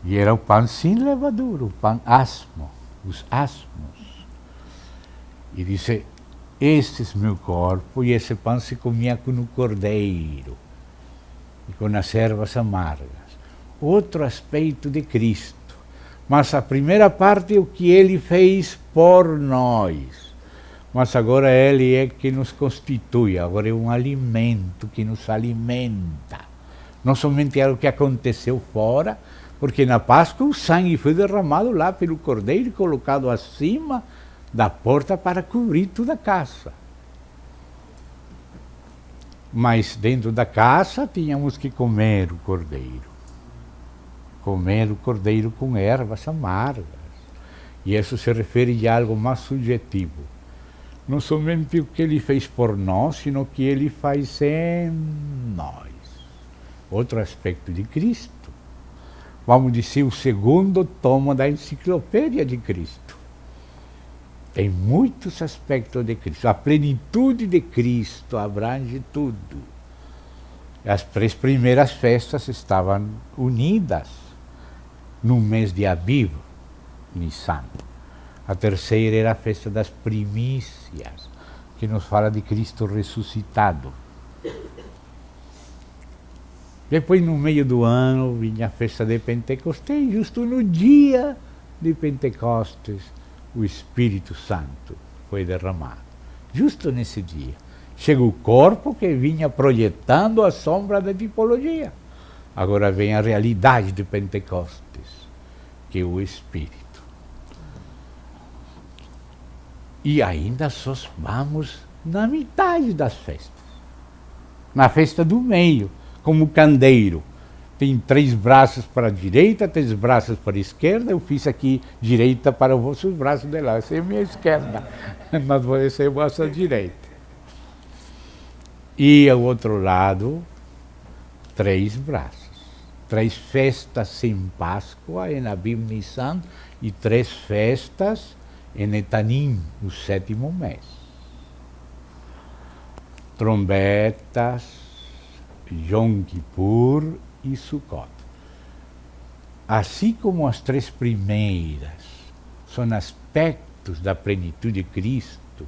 E era o pão sem levadura, o pão asmo, os asmos. E disse, este é meu corpo, e esse pão se comia com o cordeiro e com as ervas amargas. Outro aspecto de Cristo. Mas a primeira parte é o que ele fez por nós. Mas agora ele é que nos constitui, agora é um alimento que nos alimenta. Não somente algo que aconteceu fora, porque na Páscoa o sangue foi derramado lá pelo cordeiro e colocado acima da porta para cobrir toda a casa. Mas dentro da casa tínhamos que comer o cordeiro. Comer o cordeiro com ervas amargas. E isso se refere a algo mais subjetivo. Não somente o que ele fez por nós, sino o que ele faz em nós. Outro aspecto de Cristo. Vamos dizer, o segundo tomo da enciclopédia de Cristo. Tem muitos aspectos de Cristo. A plenitude de Cristo abrange tudo. As 3 primeiras festas estavam unidas no mês de Aviv, Nissan. A terceira era a festa das primícias, que nos fala de Cristo ressuscitado. Depois, no meio do ano, vinha a festa de Pentecostes, justo no dia de Pentecostes, o Espírito Santo foi derramado. Justo nesse dia. Chega o corpo que vinha projetando a sombra da tipologia. Agora vem a realidade de Pentecostes, que é o Espírito. E ainda só vamos na metade das festas. Na festa do meio, como candeeiro. Tem 3 braços para a direita, 3 braços para a esquerda. Eu fiz aqui direita para os vossos braços de lá. Essa é a minha esquerda, mas essa é a vossa direita. E ao outro lado, 3 braços. 3 festas em Páscoa, em Aviv Nissan, e 3 festas em Etanim, o 7º mês. Trombetas, Yom Kippur e Sukkot. Assim como as 3 primeiras são aspectos da plenitude de Cristo,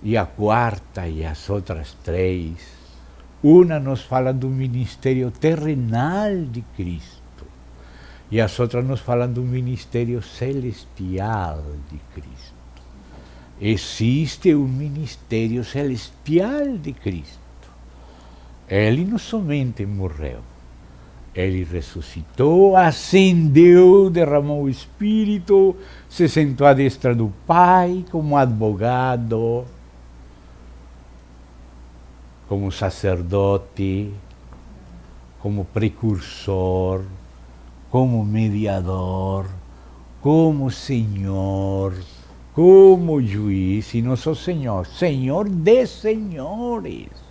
e a 4ª e as outras 3, uma nos fala do ministério terrenal de Cristo, e as outras nos falam do ministério celestial de Cristo. Existe um ministério celestial de Cristo. Ele não somente morreu, ele ressuscitou, ascendeu, derramou o Espírito, se sentou à destra do Pai como advogado, como sacerdote, como precursor, como mediador, como Senhor, como juiz, e não só Senhor, Senhor de senhores.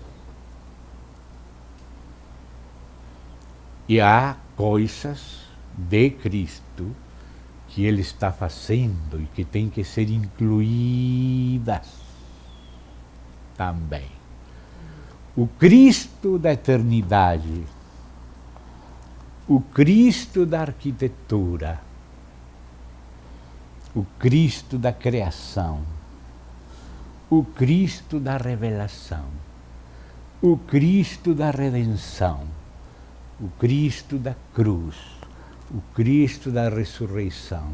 E há coisas de Cristo que Ele está fazendo e que têm que ser incluídas também. O Cristo da eternidade, o Cristo da arquitetura, o Cristo da criação, o Cristo da revelação, o Cristo da redenção, o Cristo da cruz, o Cristo da ressurreição,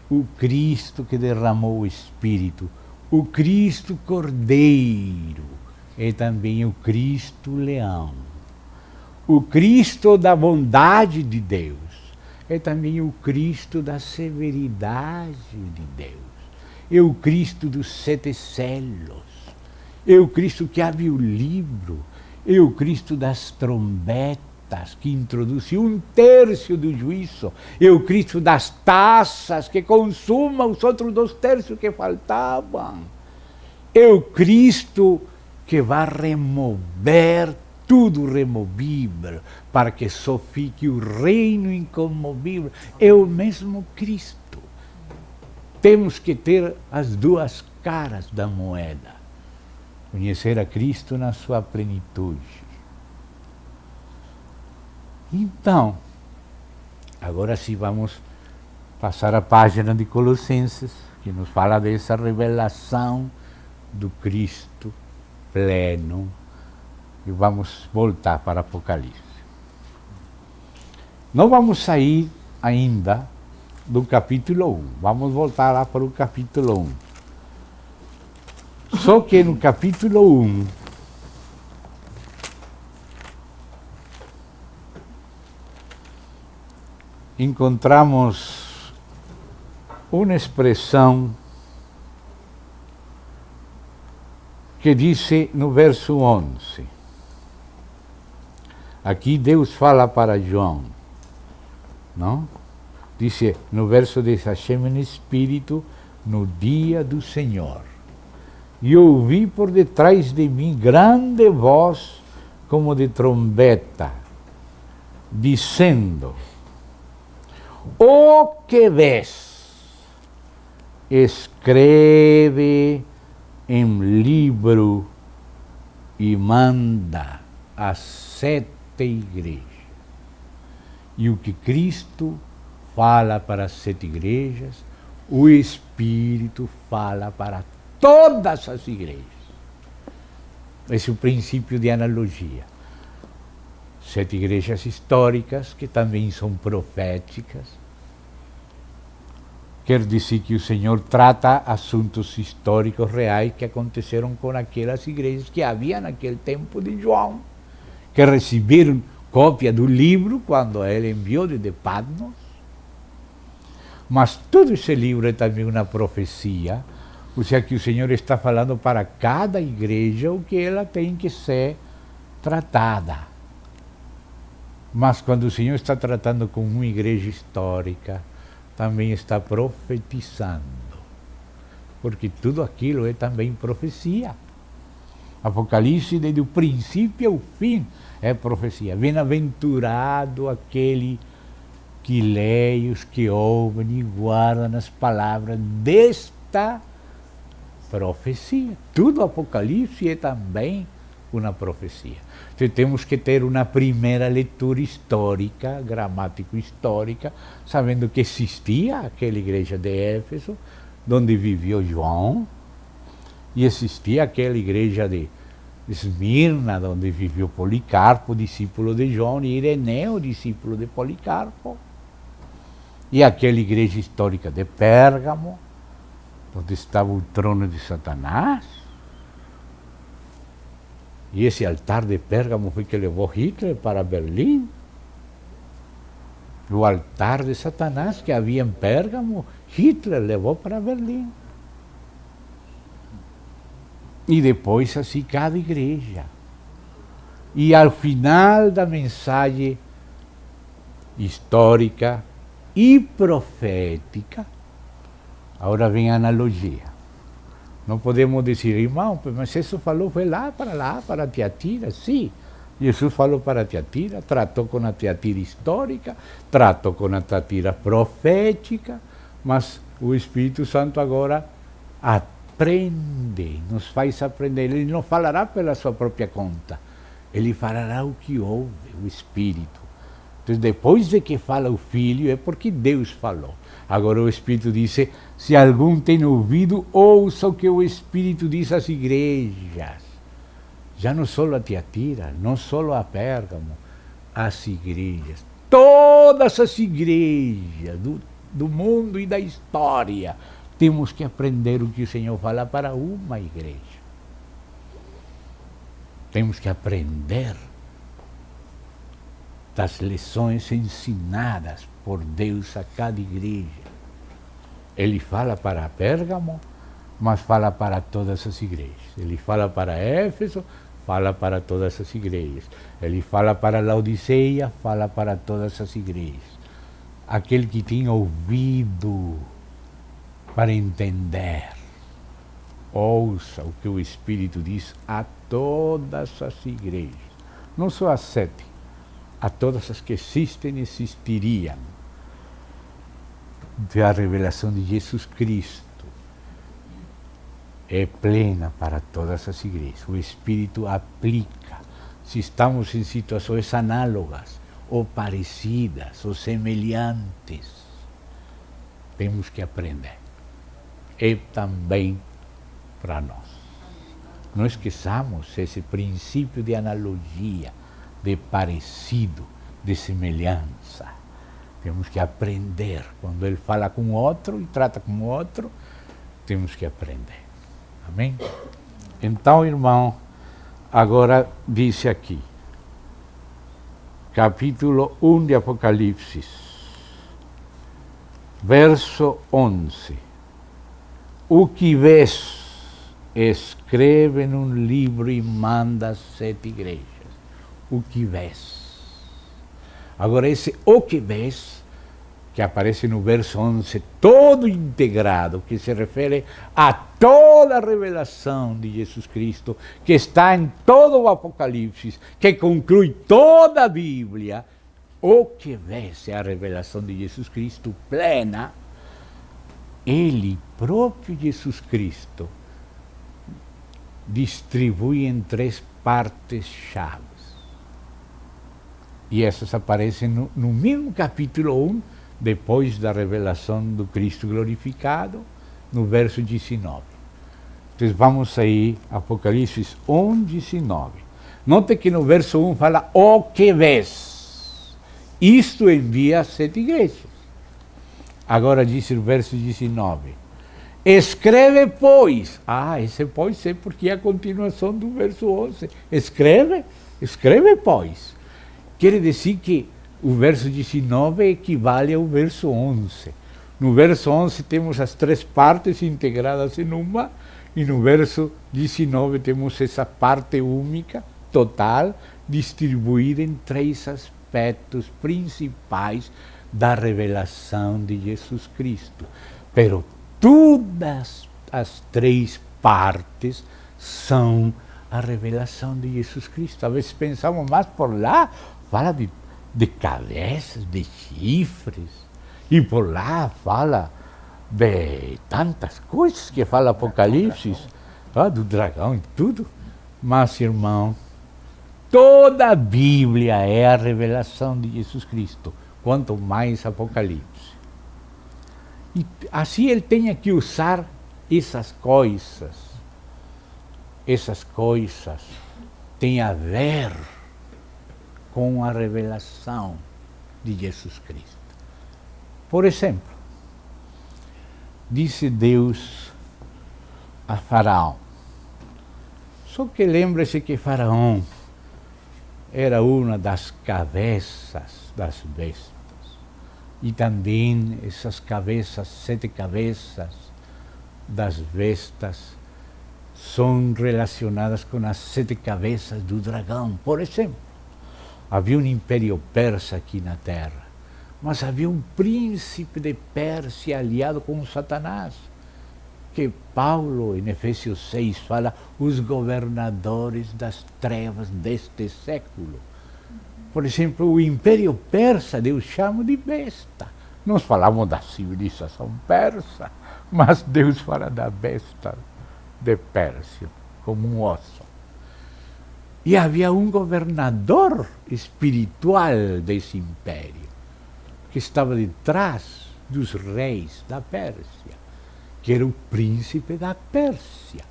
o Cristo que derramou o Espírito, o Cristo Cordeiro, é também o Cristo Leão. O Cristo da bondade de Deus é também o Cristo da severidade de Deus. É o Cristo dos 7 selos. É o Cristo que abre o livro. É o Cristo das trombetas. portas que introduce 1/3 do juízo. É o Cristo das taças que consuma os outros 2/3 que faltavam. É o Cristo que vai remover tudo removível, para que só fique o reino incomovível. É o mesmo Cristo. Temos que ter as duas caras da moeda. Conhecer a Cristo na sua plenitude. Então, agora sim vamos passar a página de Colossenses, que nos fala dessa revelação do Cristo pleno, e vamos voltar para Apocalipse. Não vamos sair ainda do capítulo 1, vamos voltar lá para o capítulo 1. Só que no capítulo 1, encontramos uma expressão que diz no verso 11. Aqui Deus fala para João, não? Diz no verso 10, Hashem em espírito no dia do Senhor. E ouvi por detrás de mim grande voz como de trombeta, dizendo: o que vês, escreve em livro e manda às 7 igrejas. E o que Cristo fala para as 7 igrejas, o Espírito fala para todas as igrejas. Esse é o princípio de analogia. 7 igrejas históricas, que também são proféticas. Quer dizer que o Senhor trata assuntos históricos reais que aconteceram com aquelas igrejas que havia naquele tempo de João, que receberam cópia do livro quando ele enviou de Patmos. Mas todo esse livro é também uma profecia, ou seja, que o Senhor está falando para cada igreja o que ela tem que ser tratada. Mas quando o Senhor está tratando com uma igreja histórica, também está profetizando, porque tudo aquilo é também profecia. Apocalipse, desde o princípio ao fim, é profecia. Bem-aventurado aquele que lê, os que ouvem e guardam as palavras desta profecia. Tudo Apocalipse é também uma profecia. Então temos que ter uma primeira leitura histórica, gramático-histórica, sabendo que existia aquela igreja de Éfeso, onde viveu João, e existia aquela igreja de Esmirna, onde viveu Policarpo, discípulo de João, e Ireneu, discípulo de Policarpo, e aquela igreja histórica de Pérgamo, onde estava o trono de Satanás. E esse altar de Pérgamo foi que levou Hitler para Berlim. O altar de Satanás que havia em Pérgamo, Hitler levou para Berlim. E depois assim cada igreja. E ao final da mensagem histórica e profética, agora vem a analogia. Não podemos dizer, irmão, mas isso falou, foi lá, para Tiatira. Sim, Jesus falou para Tiatira, tratou com a Tiatira histórica, tratou com a Tiatira profética, mas o Espírito Santo agora aprende, nos faz aprender. Ele não falará pela sua própria conta, ele falará o que ouve, o Espírito. Então, depois de que fala o Filho, é porque Deus falou. Agora o Espírito diz, se algum tem ouvido, ouça o que o Espírito diz às igrejas. Já não só a Tiatira, não só a Pérgamo, as igrejas. Todas as igrejas do mundo e da história. Temos que aprender o que o Senhor fala para uma igreja. Temos que aprender das lições ensinadas por Deus a cada igreja. Ele fala para Pérgamo, mas fala para todas as igrejas. Ele fala para Éfeso, fala para todas as igrejas. Ele fala para Laodiceia, fala para todas as igrejas. Aquele que tem ouvido para entender, ouça o que o Espírito diz a todas as igrejas. Não só às 7, a todas as que existem e existiriam. A revelação de Jesus Cristo é plena para todas as igrejas. O Espírito aplica. Se estamos em situações análogas, ou parecidas, ou semelhantes, temos que aprender. É também para nós. Não esqueçamos esse princípio de analogia, de parecido, de semelhança. Temos que aprender. Quando ele fala com outro e trata com outro, temos que aprender. Amém? Então, irmão, agora diz aqui, capítulo 1 de Apocalipse, verso 11. O que vês, escreve num livro e manda às 7 igrejas. O que vês. Agora esse o que vês, que aparece no verso 11, todo integrado, que se refere a toda a revelação de Jesus Cristo, que está em todo o Apocalipse, que conclui toda a Bíblia. O que vês é a revelação de Jesus Cristo plena. Ele, próprio Jesus Cristo, distribui em 3 partes chaves. E essas aparecem no mesmo capítulo 1, depois da revelação do Cristo glorificado, no verso 19. Então vamos aí, Apocalipse 1, 19. Note que no verso 1 fala, o que vês. Isto envia às 7 igrejas. Agora diz o verso 19. Escreve, pois. Esse pois é porque é a continuação do verso 11. Escreve, pois. Quer dizer que o verso 19 equivale ao verso 11. No verso 11 temos as 3 partes integradas em uma, e no verso 19 temos essa parte única, total, distribuída em 3 aspectos principais da revelação de Jesus Cristo. Pero todas as 3 partes são a revelação de Jesus Cristo. Às vezes pensamos mais por lá, fala de cabeças, de chifres, e por lá fala de tantas coisas que fala Apocalipse, do dragão e tudo. Mas, irmão, toda a Bíblia é a revelação de Jesus Cristo, quanto mais Apocalipse. E assim ele tem que usar essas coisas. Essas coisas têm a ver com a revelação de Jesus Cristo. Por exemplo, disse Deus a Faraó. Só que lembre-se que Faraó era uma das cabeças das bestas. E também essas cabeças, 7 cabeças das bestas, são relacionadas com as 7 cabeças do dragão. Por exemplo, havia um império persa aqui na terra, mas havia um príncipe de Pérsia aliado com Satanás, que Paulo, em Efésios 6, fala os governadores das trevas deste século. Por exemplo, o Império Persa, Deus chama de besta. Nós falamos da civilização persa, mas Deus fala da besta de Pérsia, como um osso. E havia um governador espiritual desse império, que estava detrás dos reis da Pérsia, que era o príncipe da Pérsia.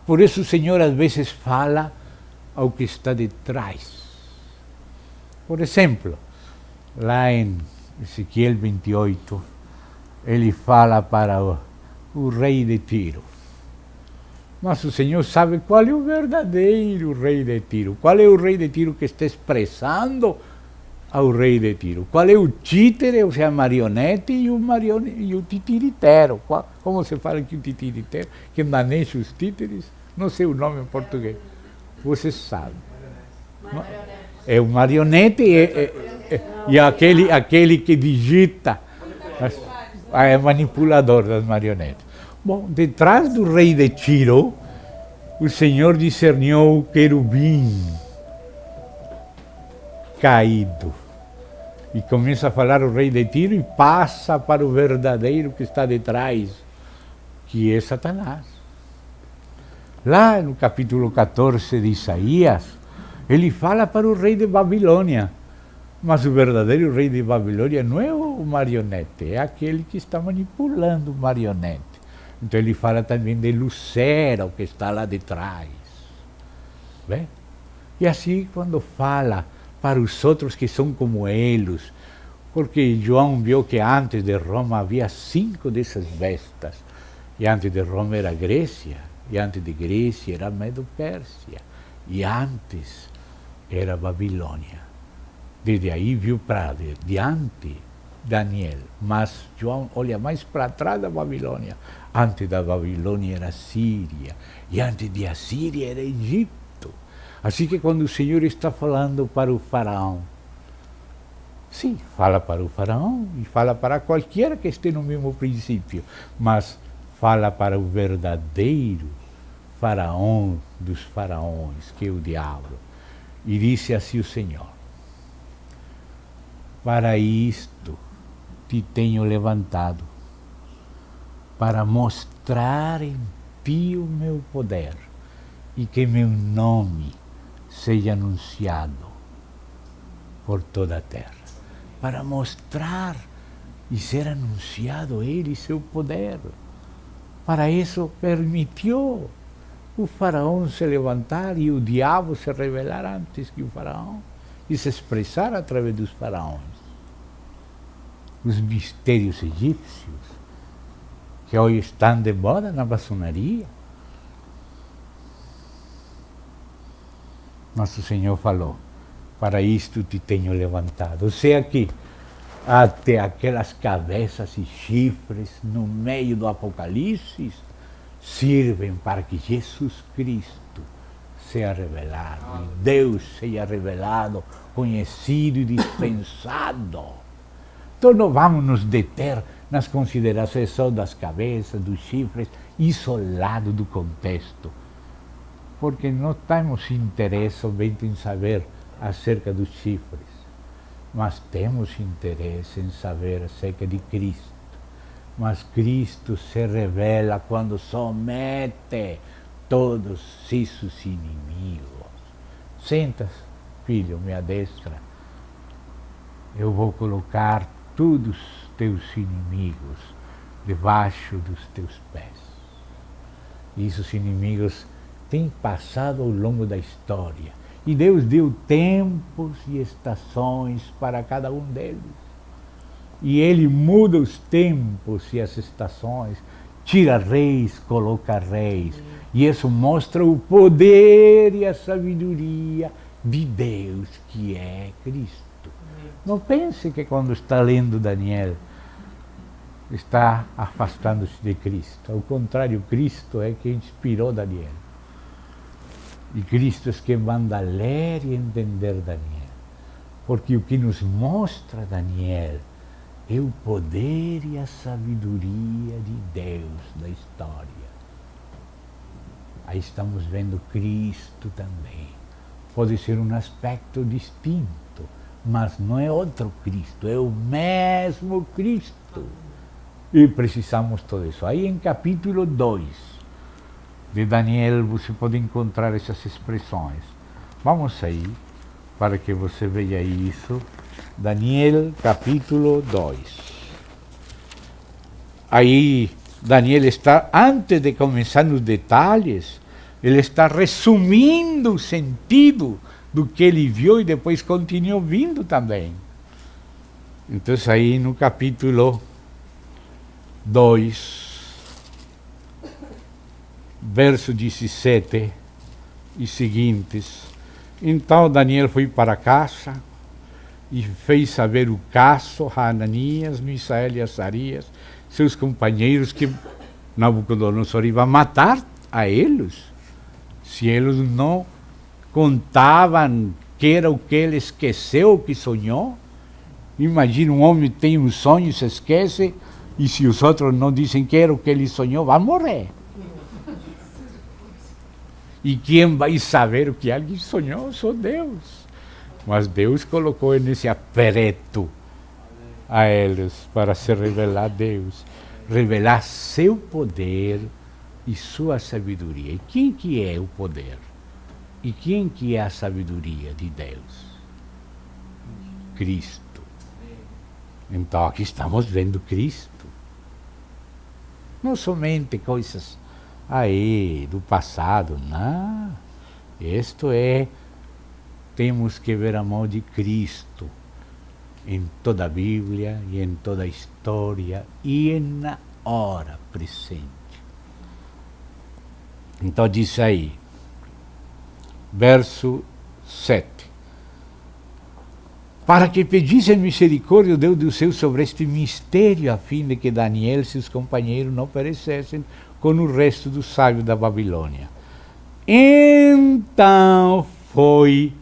Por isso o Senhor às vezes fala ao que está detrás. Por exemplo, lá em Ezequiel 28, ele fala para o rei de Tiro. Mas o Senhor sabe qual é o verdadeiro rei de Tiro. Qual é o rei de Tiro que está expressando ao rei de Tiro? Qual é o títere, ou seja, a marionete e o titiritero? Como se fala aqui o titiritero? Que maneja os títeres? Não sei o nome em português. Você sabe. É o marionete e aquele que digita. É manipulador das marionetas. Bom, detrás do rei de Tiro, o Senhor discerniu o querubim caído. E começa a falar o rei de Tiro e passa para o verdadeiro que está detrás, que é Satanás. Lá no capítulo 14 de Isaías, ele fala para o rei de Babilônia. Mas o verdadeiro rei de Babilônia não é o marionete, é aquele que está manipulando o marionete. Então ele fala também de Lucero, que está lá detrás. Bem? E assim, quando fala para os outros que são como eles, porque João viu que antes de Roma havia 5 dessas bestas, e antes de Roma era Grécia, e antes de Grécia era Medo-Pérsia, e antes era Babilônia. Desde aí viu para diante Daniel, mas João olha mais para trás da Babilônia. Antes da Babilônia era Síria, e antes de a Síria era Egito. Assim que quando o Senhor está falando para o faraó, sim, fala para o faraó e fala para qualquer que esteja no mesmo princípio, mas fala para o verdadeiro faraó dos faraós, que é o diabo. E disse assim o Senhor: para isto te tenho levantado, para mostrar em ti o meu poder e que meu nome seja anunciado por toda a terra. Para mostrar e ser anunciado ele e seu poder. Para isso permitiu o faraó se levantar e o diabo se revelar antes que o faraó e se expressar através dos faraós. Os mistérios egípcios, que hoje estão de moda na maçonaria. Nosso Senhor falou: para isto te tenho levantado. Ou seja, que até aquelas cabeças e chifres no meio do Apocalipse servem para que Jesus Cristo seja revelado, e Deus seja revelado, conhecido e dispensado. Então não vamos nos deter nas considerações só das cabeças, dos chifres, isolado do contexto, porque não temos interesse somente em saber acerca dos chifres, mas temos interesse em saber acerca de Cristo. Mas Cristo se revela quando somete todos esses inimigos. Senta, filho, me adestra. Eu vou colocar todos os teus inimigos debaixo dos teus pés. E esses inimigos têm passado ao longo da história. E Deus deu tempos e estações para cada um deles. E Ele muda os tempos e as estações, tira reis, coloca reis. E isso mostra o poder e a sabedoria de Deus, que é Cristo. Não pense que quando está lendo Daniel, está afastando-se de Cristo. Ao contrário, Cristo é que inspirou Daniel. E Cristo é que manda ler e entender Daniel. Porque o que nos mostra Daniel é o poder e a sabedoria de Deus na história. Aí estamos vendo Cristo também. Pode ser um aspecto distinto, mas não é outro Cristo, é o mesmo Cristo. E precisamos tudo isso. Aí em capítulo 2 de Daniel você pode encontrar essas expressões. Vamos aí, para que você veja isso. Daniel capítulo 2. Aí Daniel está, antes de começar nos detalhes, ele está resumindo o sentido do que ele viu e depois continua ouvindo também. Então aí no capítulo 2, verso 17 e seguintes. Então Daniel foi para casa e fez saber o caso a Ananias, Misael e Azarias, seus companheiros, que Nabucodonosor ia matar a eles, se eles não contavam que era o que ele esqueceu, o que sonhou. Imagina, um homem tem um sonho e se esquece, e se os outros não dizem que era o que ele sonhou, vai morrer. E quem vai saber o que alguém sonhou? Só Deus. Mas Deus colocou nesse aperto a eles para se revelar a Deus, revelar seu poder e sua sabedoria. E quem que é o poder? E quem que é a sabedoria de Deus? Cristo. Então aqui estamos vendo Cristo. Não somente coisas aí do passado, não. Isto é, temos que ver a mão de Cristo em toda a Bíblia e em toda a história e na hora presente. Então diz aí, verso 7. Para que pedisse misericórdia, Deus do céu, sobre este mistério, a fim de que Daniel e seus companheiros não perecessem com o resto dos sábios da Babilônia. Então foi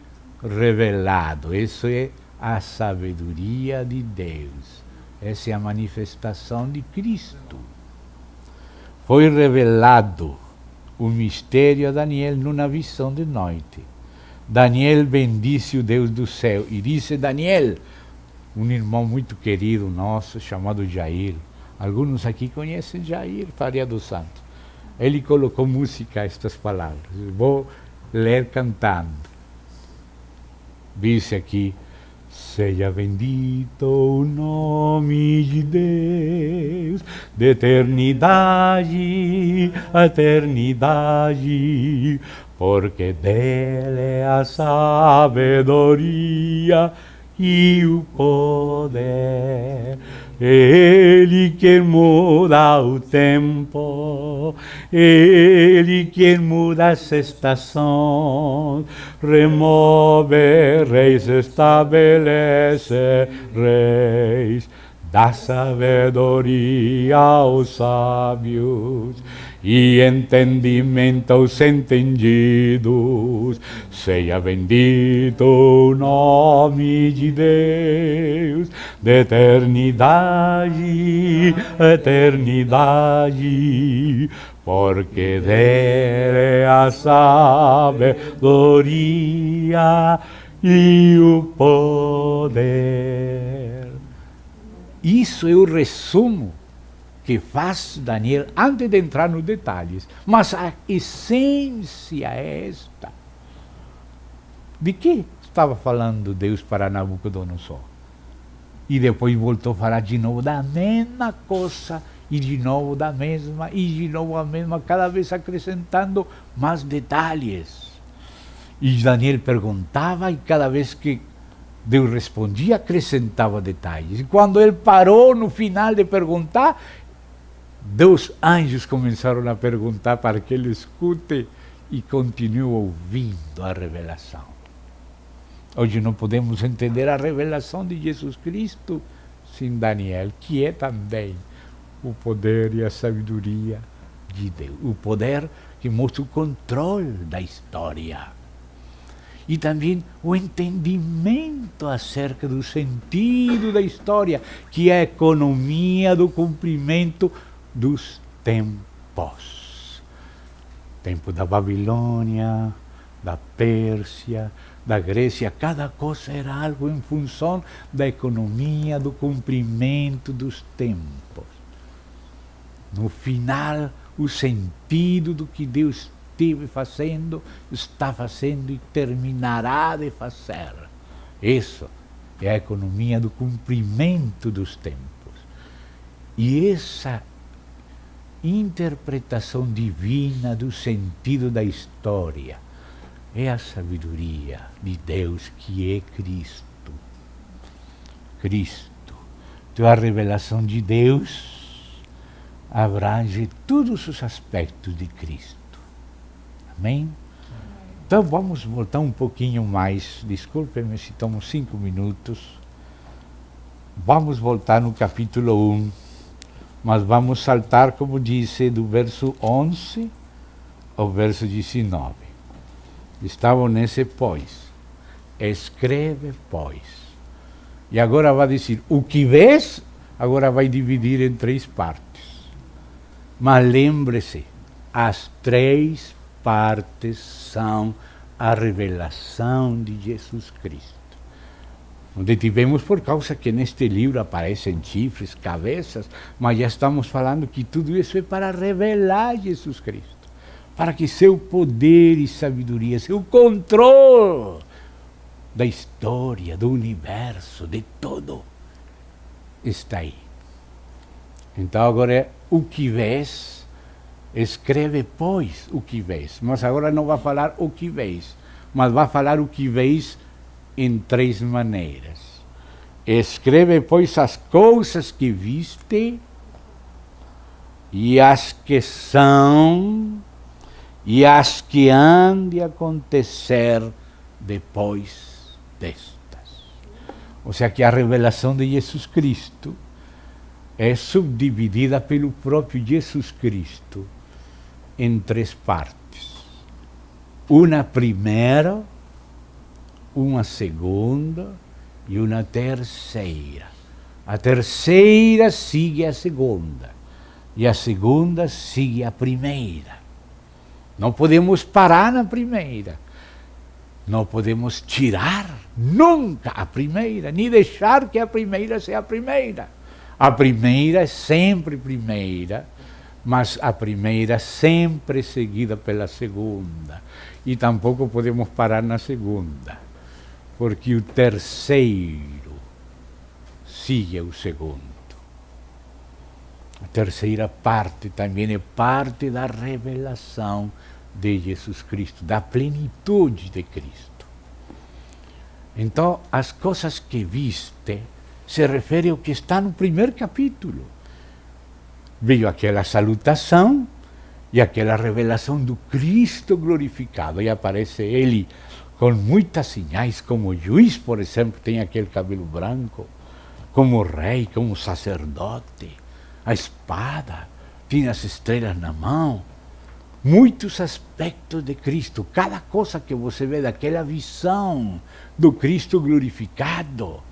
revelado. Isso é a sabedoria de Deus. Essa é a manifestação de Cristo. Foi revelado o mistério a Daniel numa visão de noite. Daniel bendisse o Deus do céu e disse: Daniel, um irmão muito querido nosso, chamado Jair. Alguns aqui conhecem Jair Faria dos Santos. Ele colocou música a estas palavras. Vou ler cantando. Dice aqui: seja bendito o nome de Deus, de eternidade a eternidade, porque dele é a sabedoria e o poder. Ele que muda o tempo, Ele que muda as estações, remove reis, estabelece reis, dá sabedoria aos sábios e entendimento aos entendidos. Seja bendito o nome de Deus, de eternidade a eternidade, porque dele é a sabedoria e o poder. Isso é o resumo que faz Daniel antes de entrar nos detalhes. Mas a essência é esta. De que estava falando Deus para Nabucodonosor? E depois voltou a falar de novo da mesma coisa, e de novo da mesma, e de novo a mesma, cada vez acrescentando mais detalhes. E Daniel perguntava, e cada vez que Deus respondia, acrescentava detalhes. E quando ele parou no final de perguntar, 2 anjos começaram a perguntar para que ele escute e continue ouvindo a revelação. Hoje não podemos entender a revelação de Jesus Cristo sem Daniel, que é também o poder e a sabedoria de Deus. O poder que mostra o controle da história. E também o entendimento acerca do sentido da história, que é a economia do cumprimento dos tempos. Tempo da Babilônia, da Pérsia, da Grécia, cada coisa era algo em função da economia do cumprimento dos tempos. No final, o sentido do que Deus esteve fazendo, está fazendo e terminará de fazer. Isso é a economia do cumprimento dos tempos. E essa interpretação divina do sentido da história é a sabedoria de Deus, que é Cristo. Cristo. Então a revelação de Deus abrange todos os aspectos de Cristo. Amém? Então vamos voltar um pouquinho mais. Desculpem-me se tomo 5 minutos. Vamos voltar no capítulo 1. Mas vamos saltar, como disse, do verso 11 ao verso 19. Estavam nesse pois. Escreve, pois. E agora vai dizer, o que vês, agora vai dividir em 3 partes. Mas lembre-se, as 3 partes são a revelação de Jesus Cristo. Onde tivemos por causa que neste livro aparecem chifres, cabeças, mas já estamos falando que tudo isso é para revelar Jesus Cristo. Para que seu poder e sabedoria, seu controle da história, do universo, de tudo, está aí. Então agora é o que vês, escreve pois o que vês. Mas agora não vai falar o que vês, mas vai falar o que vês em 3 maneiras. Escreve pois as coisas que viste, e as que são, e as que hão de acontecer depois destas. Ou seja, que a revelação de Jesus Cristo é subdividida pelo próprio Jesus Cristo em 3 partes. Uma primeira, uma segunda e uma terceira. A terceira sigue a segunda e a segunda sigue a primeira. Não podemos parar na primeira. Não podemos tirar nunca a primeira, nem deixar que a primeira seja a primeira. A primeira é sempre primeira, mas a primeira sempre seguida pela segunda. E tampouco podemos parar na segunda, porque o terceiro sigue o segundo. A terceira parte também é parte da revelação de Jesus Cristo, da plenitude de Cristo. Então, as coisas que viste se refere ao que está no primeiro capítulo. Veio aquela salutação e aquela revelação do Cristo glorificado, e aparece ele com muitas sinais, como juiz, por exemplo, tem aquele cabelo branco, como rei, como sacerdote, a espada, tinha as estrelas na mão, muitos aspectos de Cristo. Cada coisa que você vê daquela visão do Cristo glorificado,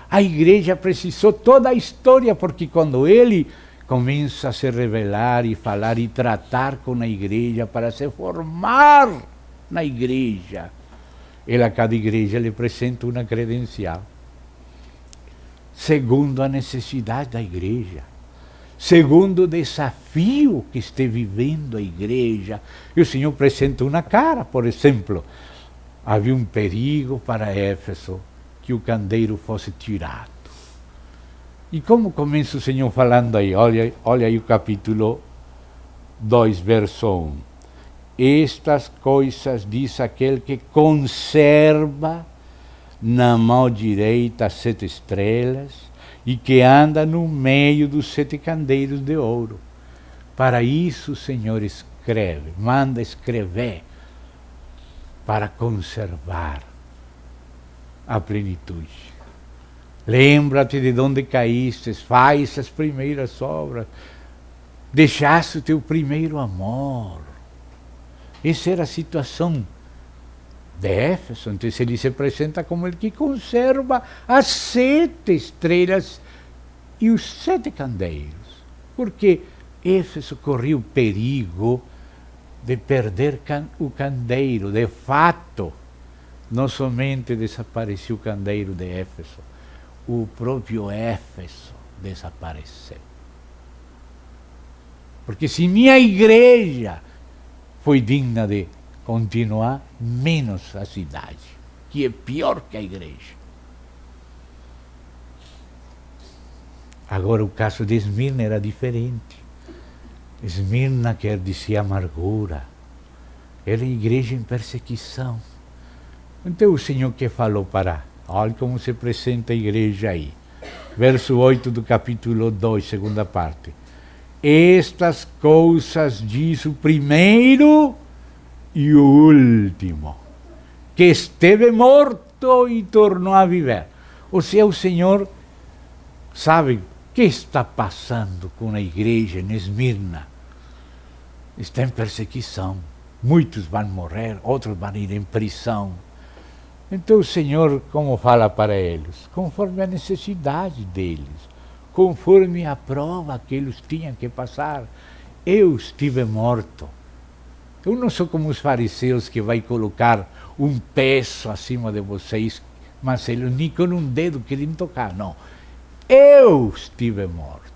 a igreja precisou toda a história, porque quando ele começa a se revelar e falar e tratar com a igreja para se formar na igreja, ele a cada igreja lhe apresenta uma credencial, segundo a necessidade da igreja, segundo o desafio que está vivendo a igreja. E o Senhor apresenta uma cara, por exemplo, havia um perigo para Éfeso, que o candeeiro fosse tirado. E como começa o Senhor falando aí? Olha aí o capítulo 2, verso 1. Estas coisas diz aquele que conserva na mão direita as 7 estrelas e que anda no meio dos 7 candeeiros de ouro. Para isso o Senhor escreve, manda escrever, para conservar a plenitude. Lembra-te de onde caíste, faz as primeiras obras, deixaste o teu primeiro amor. Essa era a situação de Éfeso. Então ele se apresenta como ele que conserva as 7 estrelas e os 7 candeeiros. Porque Éfeso corria o perigo de perder o candeeiro. De fato, não somente desapareceu o candeeiro de Éfeso, o próprio Éfeso desapareceu. Porque se minha igreja foi digna de continuar, menos a cidade, que é pior que a igreja. Agora o caso de Esmirna era diferente. Esmirna quer dizer amargura. Era a igreja em perseguição. Então o Senhor que falou para... Olha como se apresenta a igreja aí. Verso 8 do capítulo 2, segunda parte. Estas coisas diz o primeiro e o último, que esteve morto e tornou a viver. Ou seja, o Senhor sabe o que está passando com a igreja em Esmirna. Está em perseguição. muitos vão morrer, outros vão ir em prisão. Então o Senhor, como fala para eles? Conforme a necessidade deles, conforme a prova que eles tinham que passar. Eu estive morto. Eu não sou como os fariseus que vai colocar um peso acima de vocês, mas eles nem com um dedo querem tocar, não. Eu estive morto.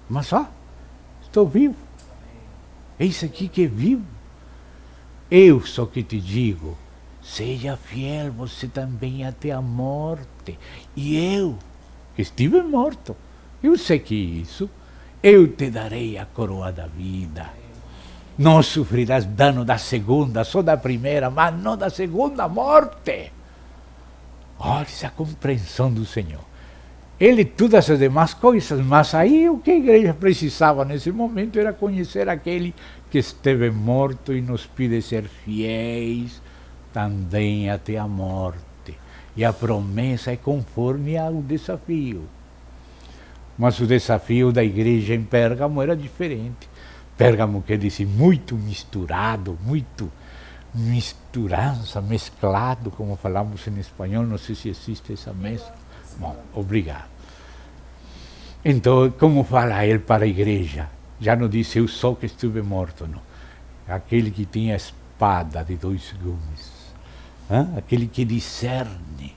Mas estou vivo. Eis aqui que vivo. Eu só que te digo, seja fiel você também até a morte. E eu, que estive morto, eu sei que isso, eu te darei a coroa da vida. Não sofrerás dano da segunda, só da primeira, mas não da segunda morte. Olha essa compreensão do Senhor. Ele todas as demais coisas, mas aí o que a igreja precisava nesse momento era conhecer aquele que esteve morto e nos pede ser fiéis também até a morte. E a promessa é conforme ao desafio. Mas o desafio da igreja em Pérgamo era diferente. Pérgamo quer dizer muito misturado, muito misturança, mesclado, como falamos em espanhol, não sei se existe essa mescla. Bom, obrigado. Então, como fala ele para a igreja? Já não disse eu só que estive morto, não. Aquele que tem a espada de dois gumes, aquele que discerne,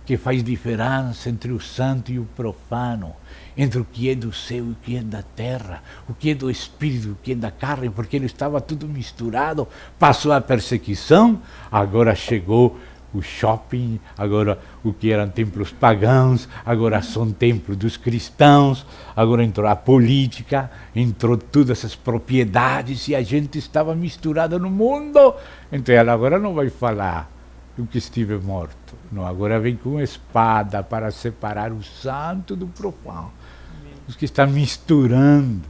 que faz diferença entre o santo e o profano, entre o que é do céu e o que é da terra, o que é do espírito e o que é da carne, porque ele estava tudo misturado. Passou a perseguição, agora chegou o shopping, agora o que eram templos pagãos, agora são templos dos cristãos, agora entrou a política, entrou todas essas propriedades e a gente estava misturado no mundo. Então ela agora não vai falar do que estive morto, não, agora vem com espada para separar o santo do profano. Os que estão misturando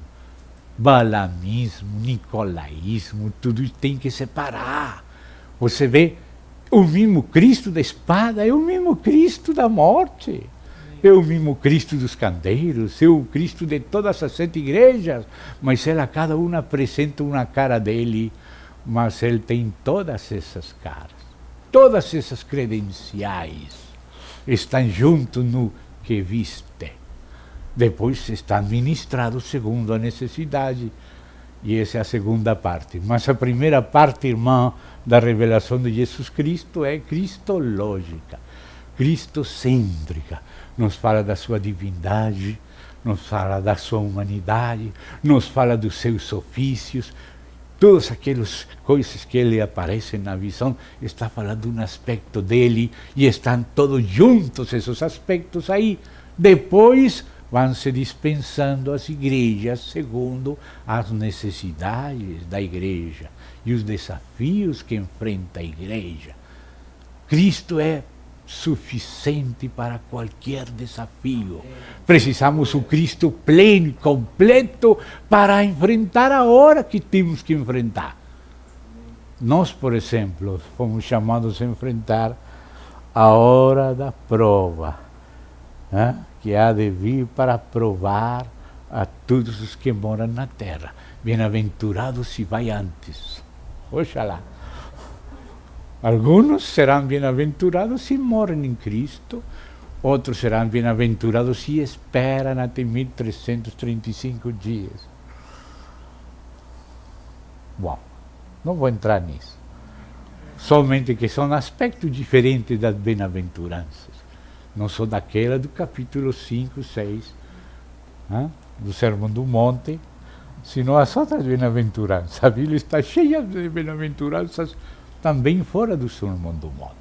balamismo, nicolaísmo, tudo isso tem que separar. Você vê, o mesmo Cristo da espada é o mesmo Cristo da morte. É o mesmo Cristo dos candeiros, é o Cristo de todas as 7 igrejas, mas ela, cada uma apresenta uma cara dele, mas ele tem todas essas caras, todas essas credenciais, estão junto no que viste. Depois está ministrado segundo a necessidade, e essa é a segunda parte. Mas a primeira parte, irmão, da revelação de Jesus Cristo é cristológica, cristocêntrica. Nos fala da sua divindade, nos fala da sua humanidade, nos fala dos seus ofícios, todas aquelas coisas que ele aparece na visão, está falando de um aspecto dele, e estão todos juntos esses aspectos aí. Depois vão se dispensando as igrejas segundo as necessidades da igreja e os desafios que enfrenta a igreja. Cristo é suficiente para qualquer desafio. Precisamos um Cristo pleno, completo, para enfrentar a hora que temos que enfrentar. Nós, por exemplo, fomos chamados a enfrentar a hora da prova, que há de vir para provar a todos os que moram na terra. Bem-aventurado se vai antes. Oxalá. Alguns serão bem-aventurados se morrem em Cristo, outros serão bem-aventurados se esperam até 1335 dias. Bom, não vou entrar nisso. Somente que são aspectos diferentes das bem-aventuranças. Não sou daquela do capítulo 5, 6, do Sermão do Monte, senão as outras bem-aventuranças. A Bíblia está cheia de bem-aventuranças também fora do Sermão do Monte.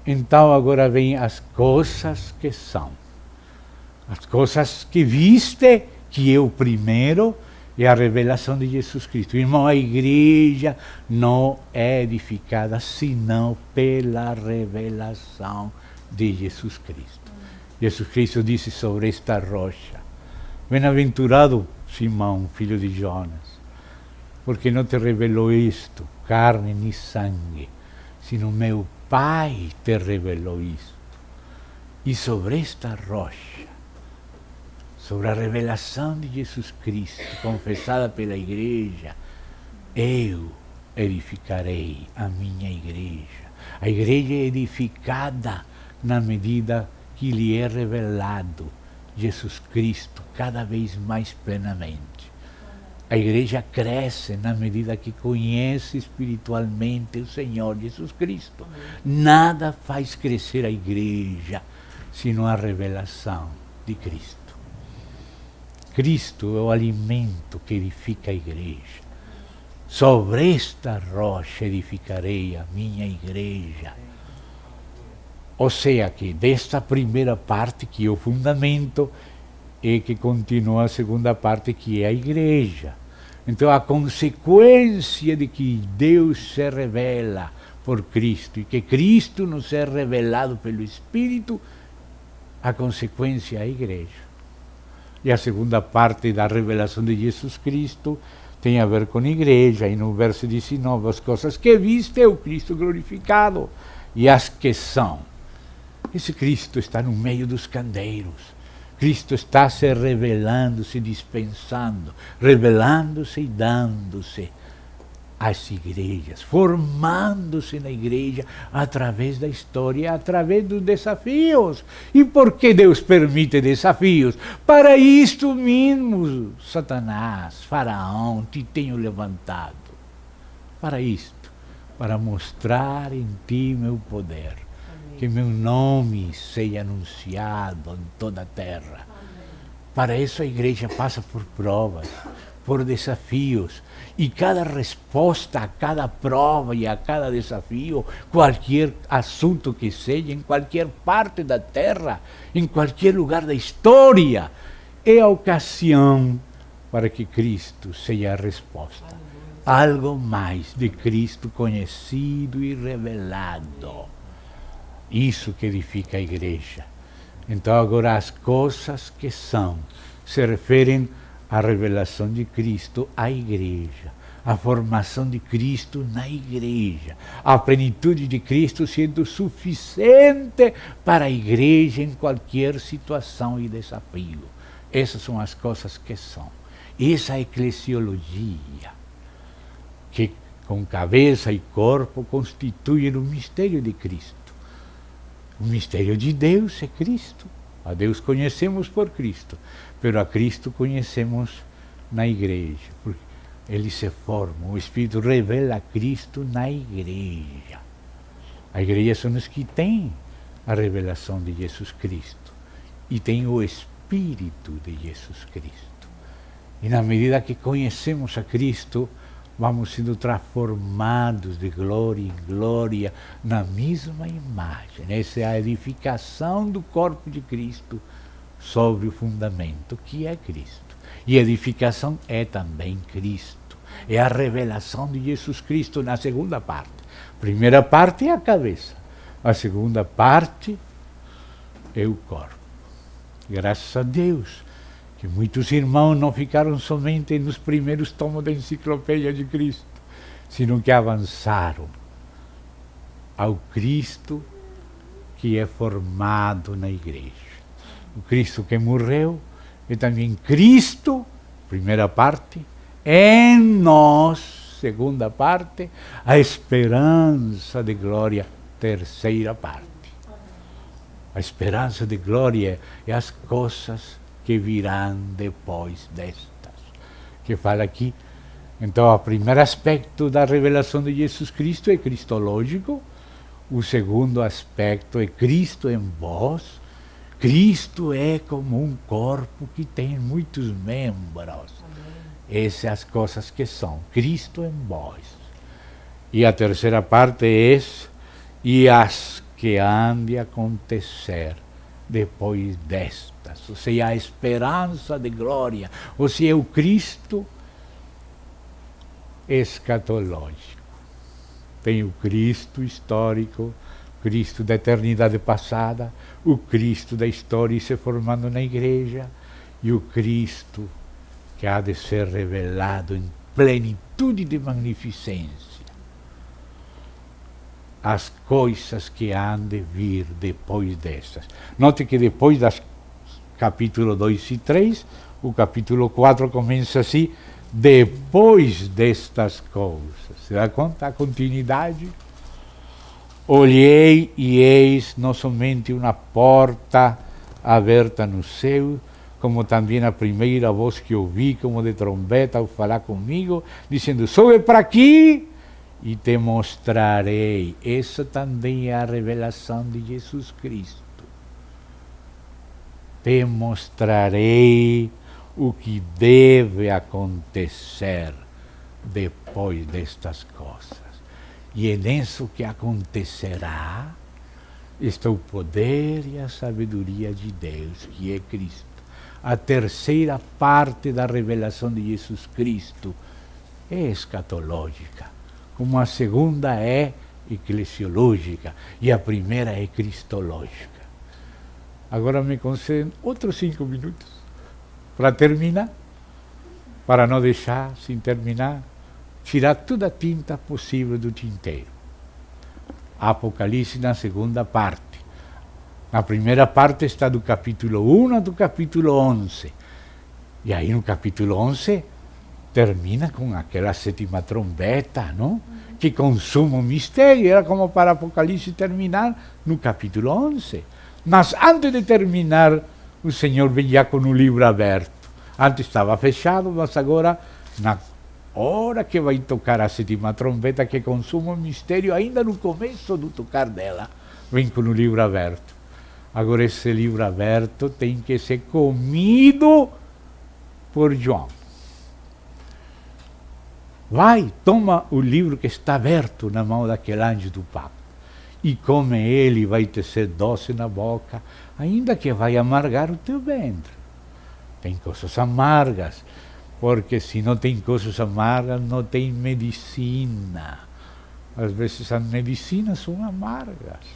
Então agora vem as coisas que são. As coisas que viste, que é o primeiro, é a revelação de Jesus Cristo. Irmão, a igreja não é edificada senão pela revelação de Jesus Cristo. Jesus Cristo disse sobre esta rocha: bem-aventurado Simão, filho de Jonas, porque não te revelou isto, carne nem sangue, sino meu Pai te revelou isto. E sobre esta rocha, sobre a revelação de Jesus Cristo, confessada pela igreja, eu edificarei a minha igreja. A igreja é edificada na medida que lhe é revelado Jesus Cristo cada vez mais plenamente. A igreja cresce na medida que conhece espiritualmente o Senhor Jesus Cristo. Nada faz crescer a igreja senão a revelação de Cristo. Cristo é o alimento que edifica a igreja. Sobre esta rocha edificarei a minha igreja. Ou seja, que desta primeira parte, que é o fundamento, e que continua a segunda parte, que é a igreja. Então, a consequência de que Deus se revela por Cristo e que Cristo nos é revelado pelo Espírito, a consequência é a igreja. E a segunda parte da revelação de Jesus Cristo tem a ver com a igreja. E no verso 19, as coisas que viste é o Cristo glorificado. E as que são. Esse Cristo está no meio dos candeiros. Cristo está se revelando, se dispensando, revelando-se e dando-se às igrejas, formando-se na igreja através da história, através dos desafios. E por que Deus permite desafios? Para isto mesmo, Satanás, Faraó, te tenho levantado. Para isto, para mostrar em ti meu poder. Que meu nome seja anunciado em toda a terra. Para isso a igreja passa por provas, por desafios. E cada resposta a cada prova e a cada desafio, qualquer assunto que seja, em qualquer parte da terra, em qualquer lugar da história, é a ocasião para que Cristo seja a resposta. Algo mais de Cristo conhecido e revelado. Isso que edifica a igreja. Então agora as coisas que são se referem à revelação de Cristo à igreja, à formação de Cristo na igreja, à plenitude de Cristo sendo suficiente para a igreja em qualquer situação e desafio. Essas são as coisas que são. Essa eclesiologia, que com cabeça e corpo constituem o mistério de Cristo. O mistério de Deus é Cristo. A Deus conhecemos por Cristo, mas a Cristo conhecemos na igreja. Porque ele se forma, o Espírito revela Cristo na igreja. A igreja são os que têm a revelação de Jesus Cristo e tem o Espírito de Jesus Cristo. E na medida que conhecemos a Cristo, vamos sendo transformados de glória em glória na mesma imagem. Essa é a edificação do corpo de Cristo sobre o fundamento que é Cristo. E a edificação é também Cristo. É a revelação de Jesus Cristo na segunda parte. A primeira parte é a cabeça. A segunda parte é o corpo. Graças a Deus que muitos irmãos não ficaram somente nos primeiros tomos da Enciclopédia de Cristo, sino que avançaram ao Cristo que é formado na igreja. O Cristo que morreu e também Cristo, primeira parte, em nós, segunda parte, a esperança de glória, terceira parte. A esperança de glória é as coisas que virão depois destas, que fala aqui. Então, o primeiro aspecto da revelação de Jesus Cristo é cristológico, o segundo aspecto é Cristo em vós. Cristo é como um corpo que tem muitos membros. Essas são as coisas que são, Cristo em vós. E a terceira parte é e as que hão de acontecer depois destas, ou seja, a esperança de glória, ou seja, o Cristo escatológico. Tem o Cristo histórico, Cristo da eternidade passada, o Cristo da história se formando na igreja, e o Cristo que há de ser revelado em plenitude de magnificência. As coisas que hão de vir depois destas. Note que depois das capítulo 2 e 3, o capítulo 4 começa assim, depois destas coisas. Se dá conta a continuidade? Olhei e eis não somente uma porta aberta no céu, como também a primeira voz que ouvi, como de trombeta, ao falar comigo, dizendo: sobe para aqui e te mostrarei. Essa também é a revelação de Jesus Cristo. Te mostrarei o que deve acontecer depois destas coisas. E é nisso que acontecerá está o poder e a sabedoria de Deus, que é Cristo. A terceira parte da revelação de Jesus Cristo é escatológica, como a segunda é eclesiológica e a primeira é cristológica. Agora me concedem outros 5 minutos para terminar, para não deixar, sem terminar, tirar toda a tinta possível do tinteiro. Apocalipse na segunda parte. Na primeira parte está do capítulo 1 ao do capítulo 11. E aí no capítulo 11 termina com aquela sétima trombeta, não? Que consuma o mistério. Era como para Apocalipse terminar no capítulo 11. Mas antes de terminar, o Senhor veio com o livro aberto. Antes estava fechado, mas agora, na hora que vai tocar a sétima trombeta que consuma o mistério, ainda no começo do tocar dela, vem com o livro aberto. Agora esse livro aberto tem que ser comido por João. Vai, toma o livro que está aberto na mão daquele anjo do Papa e come ele, vai te ser doce na boca, ainda que vai amargar o teu ventre. Tem coisas amargas, porque se não tem coisas amargas, não tem medicina. Às vezes as medicinas são amargas,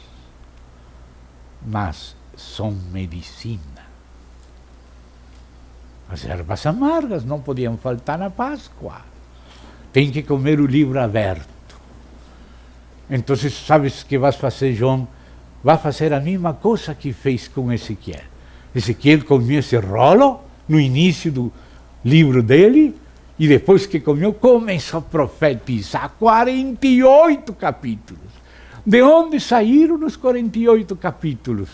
mas são medicina. As ervas amargas não podiam faltar na Páscoa. Tem que comer o livro aberto. Então, sabes o que vais fazer, João? Vai fazer a mesma coisa que fez com Ezequiel. Ezequiel comeu esse rolo no início do livro dele, e depois que comeu, começou a profetizar 48 capítulos. De onde saíram os 48 capítulos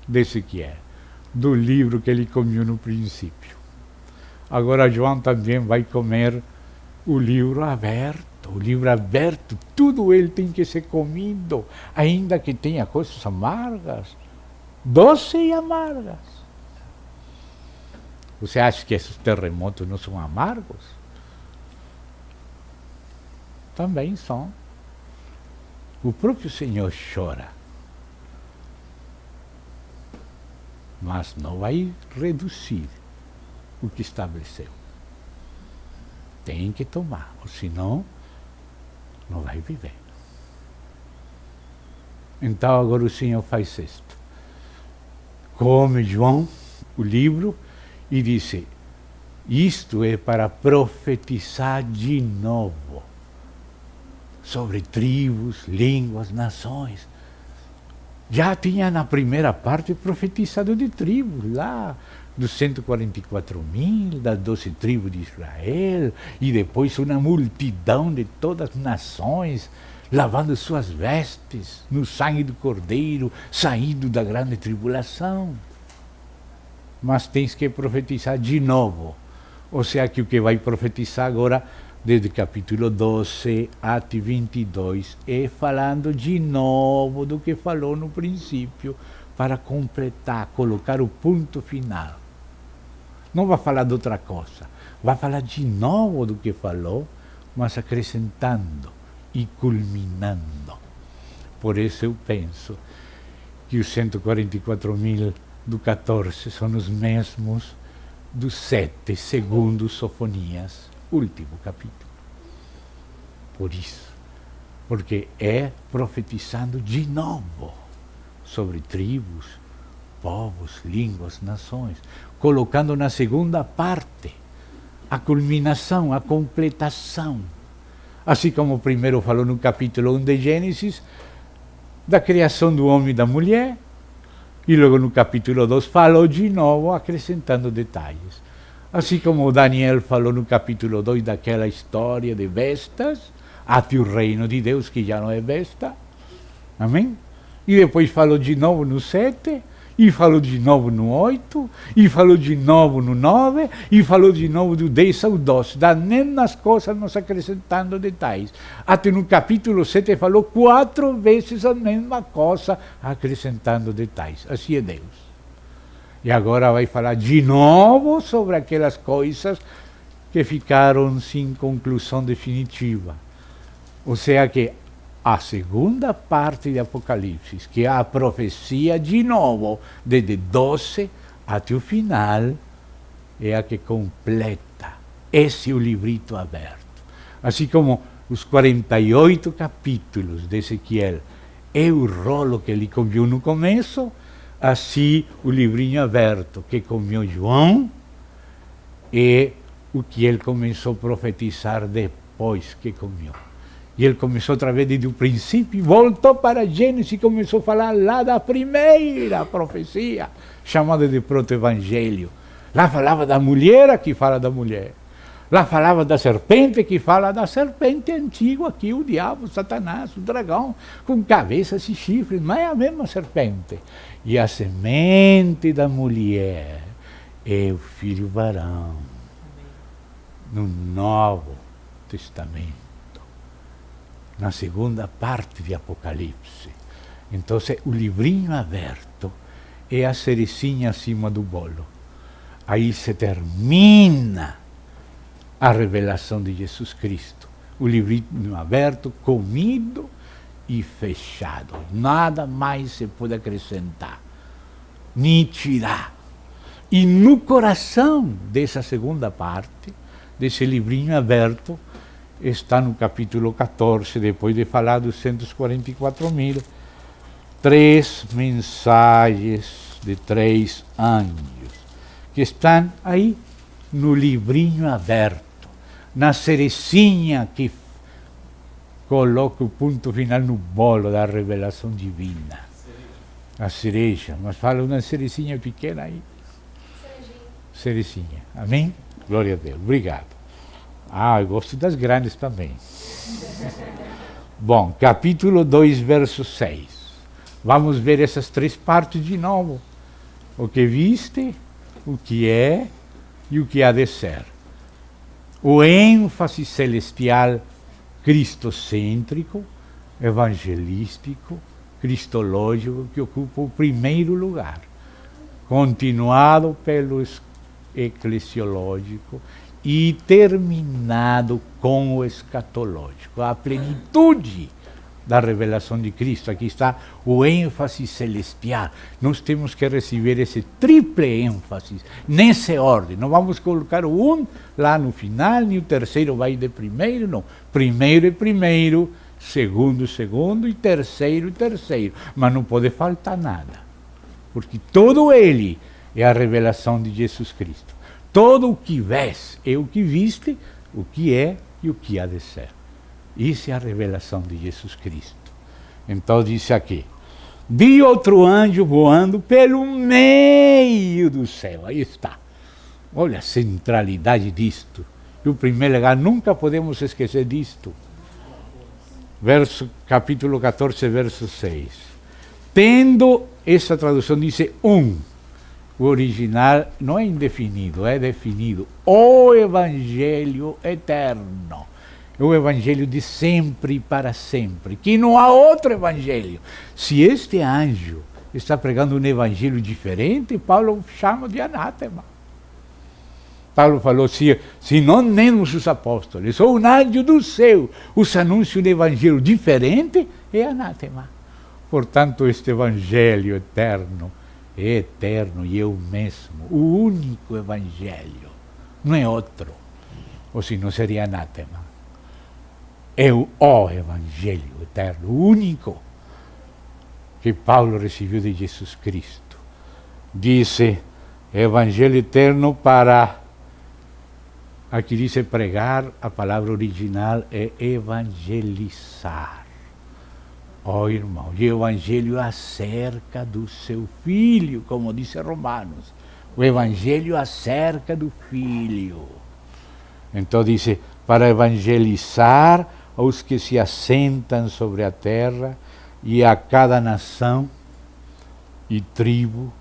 de Ezequiel? Do livro que ele comeu no princípio. Agora João também vai comer o livro aberto. O livro aberto, tudo ele tem que ser comido, ainda que tenha coisas amargas, doce e amargas. Você acha que esses terremotos não são amargos? Também são. O próprio Senhor chora, mas não vai reduzir o que estabeleceu. Tem que tomar, ou senão não vai viver. Então agora o Senhor faz isto. Come João o livro e disse: isto é para profetizar de novo sobre tribos, línguas, nações. Já tinha na primeira parte profetizado de tribos, lá dos 144.000, das 12 tribos de Israel, e depois uma multidão de todas as nações, lavando suas vestes no sangue do Cordeiro, saindo da grande tribulação. Mas tens que profetizar de novo. Ou seja, que o que vai profetizar agora, desde capítulo 12 até 22, é falando de novo do que falou no princípio, para completar, colocar o ponto final. Não vai falar de outra coisa, vai falar de novo do que falou, mas acrescentando e culminando. Por isso eu penso que os 144.000 do 14 são os mesmos dos 7 segundos Sofonias, último capítulo. Por isso, porque é profetizando de novo sobre tribos, povos, línguas, nações, colocando na segunda parte a culminação, a completação. Assim como o primeiro falou no capítulo 1 de Gênesis, da criação do homem e da mulher, e logo no capítulo 2 falou de novo, acrescentando detalhes. Assim como Daniel falou no capítulo 2 daquela história de bestas, até o reino de Deus que já não é besta. Amém? E depois falou de novo no 7, e falou de novo no 8, e falou de novo no 9, e falou de novo do 10 ao 12, das mesmas coisas, nos acrescentando detalhes. Até no capítulo 7 falou 4 vezes a mesma coisa, acrescentando detalhes. Assim é Deus. E agora vai falar de novo sobre aquelas coisas que ficaram sem conclusão definitiva. Ou seja que a segunda parte de Apocalipse, que é a profecia de novo, desde 12 até o final, é a que completa. Esse é o livrito aberto. Assim como os 48 capítulos de Ezequiel é o rolo que ele comeu no começo, assim o livrinho aberto que comeu João é o que ele começou a profetizar depois que comeu. E ele começou através do princípio, voltou para Gênesis e começou a falar lá da primeira profecia, chamada de proto-evangelho. Lá falava da mulher, que fala da mulher. Lá falava da serpente, que fala da serpente antiga, aqui o diabo, Satanás, o dragão, com cabeças e chifres, mas é a mesma serpente. E a semente da mulher é o filho varão, no Novo Testamento. Na segunda parte de Apocalipse. Então, o livrinho aberto é a cerecinha acima do bolo. Aí se termina a revelação de Jesus Cristo. O livrinho aberto, comido e fechado. Nada mais se pode acrescentar, nem tirar. E no coração dessa segunda parte, desse livrinho aberto, está no capítulo 14, depois de falar dos 144.000, 3 mensagens de 3 anjos, que estão aí no livrinho aberto, na cerecinha que coloca o ponto final no bolo da revelação divina. A cereja, mas fala uma cerecinha pequena aí. Cerecinha. Amém? Glória a Deus. Obrigado. Eu gosto das grandes também. Bom, capítulo 2, verso 6. Vamos ver essas 3 partes de novo. O que viste, o que é e o que há de ser. O ênfase celestial cristocêntrico, evangelístico, cristológico, que ocupa o primeiro lugar. Continuado pelo eclesiológico e terminado com o escatológico, a plenitude da revelação de Cristo. Aqui está o ênfase celestial. Nós temos que receber esse triple ênfase, nessa ordem. Não vamos colocar o um lá no final, nem o terceiro vai de primeiro, não. Primeiro é primeiro, segundo, segundo, e terceiro, terceiro. Mas não pode faltar nada, porque todo ele é a revelação de Jesus Cristo. Todo o que vês é o que viste, o que é e o que há de ser. Isso é a revelação de Jesus Cristo. Então diz aqui, vi outro anjo voando pelo meio do céu. Aí está. Olha a centralidade disto. E o primeiro lugar, nunca podemos esquecer disto. Capítulo 14, verso 6. Tendo, essa tradução diz o original não é indefinido, é definido. O Evangelho eterno. O Evangelho de sempre e para sempre. Que não há outro Evangelho. Se este anjo está pregando um Evangelho diferente, Paulo chama de anátema. Paulo falou, se não mesmo os apóstolos, ou um anjo do céu, os anunciam um Evangelho diferente, é anátema. Portanto, este Evangelho eterno é eterno e é o mesmo, o único Evangelho, não é outro, ou senão seria anátema. É o Evangelho eterno, o único que Paulo recebeu de Jesus Cristo. Diz Evangelho eterno para, aqui diz pregar, a palavra original é evangelizar. Irmão, e o Evangelho acerca do seu Filho, como diz Romanos. O Evangelho acerca do Filho. Então diz, para evangelizar aos que se assentam sobre a terra e a cada nação e tribo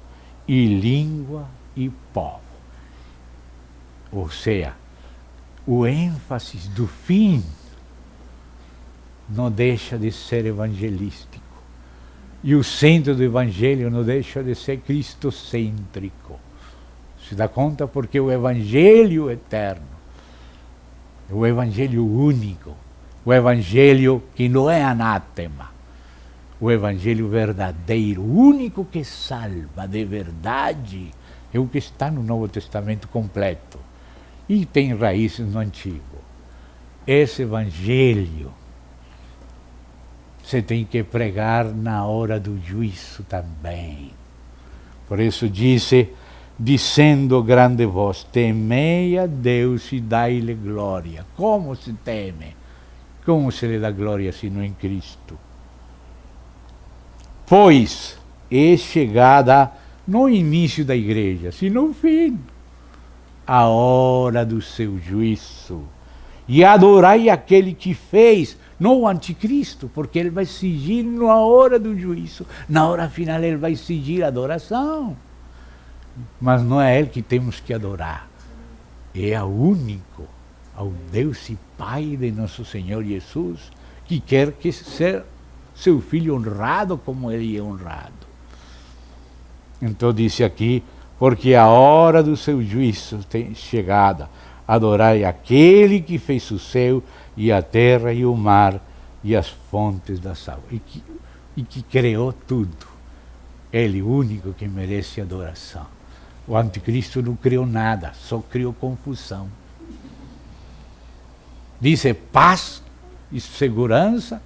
e língua e povo. Ou seja, o ênfase do fim não deixa de ser evangelístico. E o centro do Evangelho não deixa de ser cristocêntrico. Se dá conta? Porque o Evangelho eterno, o Evangelho único, o Evangelho que não é anátema, o Evangelho verdadeiro, o único que salva de verdade, é o que está no Novo Testamento completo e tem raízes no Antigo. Esse Evangelho você tem que pregar na hora do juízo também. Por isso disse, dizendo grande voz, temei a Deus e dai-lhe glória. Como se teme? Como se lhe dá glória se não em Cristo? Pois é chegada não o início da igreja, sino o fim, a hora do seu juízo. E adorai aquele que fez, não o anticristo, porque ele vai exigir na hora do juízo. Na hora final ele vai exigir adoração. Mas não é ele que temos que adorar. É ao único, ao Deus e Pai de nosso Senhor Jesus, que quer que ser seu filho honrado como ele é honrado. Então disse aqui, porque a hora do seu juízo tem chegada. Adorai aquele que fez o céu e a terra e o mar e as fontes das águas. E que criou tudo. Ele o único que merece adoração. O anticristo não criou nada, só criou confusão. Diz paz e segurança,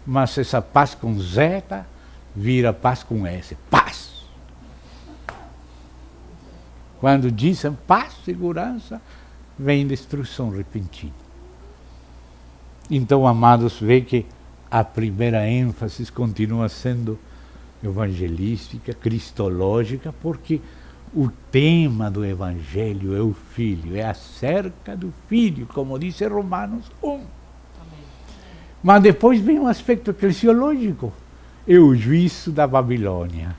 mas essa paz com Z vira paz com S. Paz. Quando dizem paz, segurança, vem destruição repentina. Então, amados, vê que a primeira ênfase continua sendo evangelística, cristológica, porque o tema do Evangelho é o Filho, é acerca do Filho, como diz Romanos 1. Amém. Mas depois vem um aspecto eclesiológico, é o juízo da Babilônia.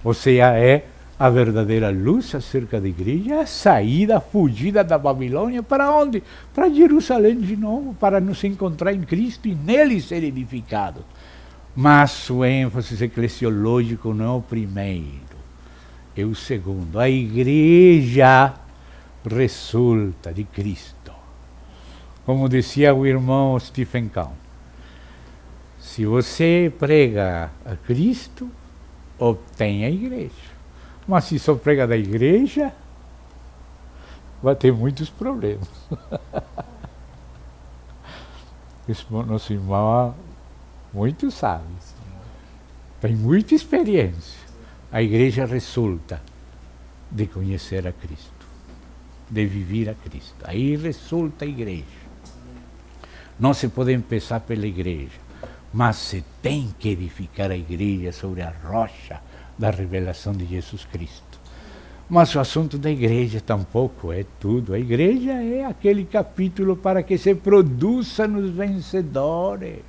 Ou seja, é a verdadeira luz acerca da igreja, a saída, a fugida da Babilônia, para onde? Para Jerusalém de novo, para nos encontrar em Cristo e nele ser edificados. Mas o ênfase eclesiológico não é o primeiro, é o segundo. A igreja resulta de Cristo. Como dizia o irmão Stephen Kahn, se você prega a Cristo, obtém a igreja. Mas se só prega da igreja, vai ter muitos problemas. Esse nosso irmão muito sábio, tem muita experiência. A igreja resulta de conhecer a Cristo, de viver a Cristo. Aí resulta a igreja. Não se pode começar pela igreja, mas se tem que edificar a igreja sobre a rocha da revelação de Jesus Cristo. Mas o assunto da igreja tampouco é tudo. A igreja é aquele capítulo para que se produza nos vencedores.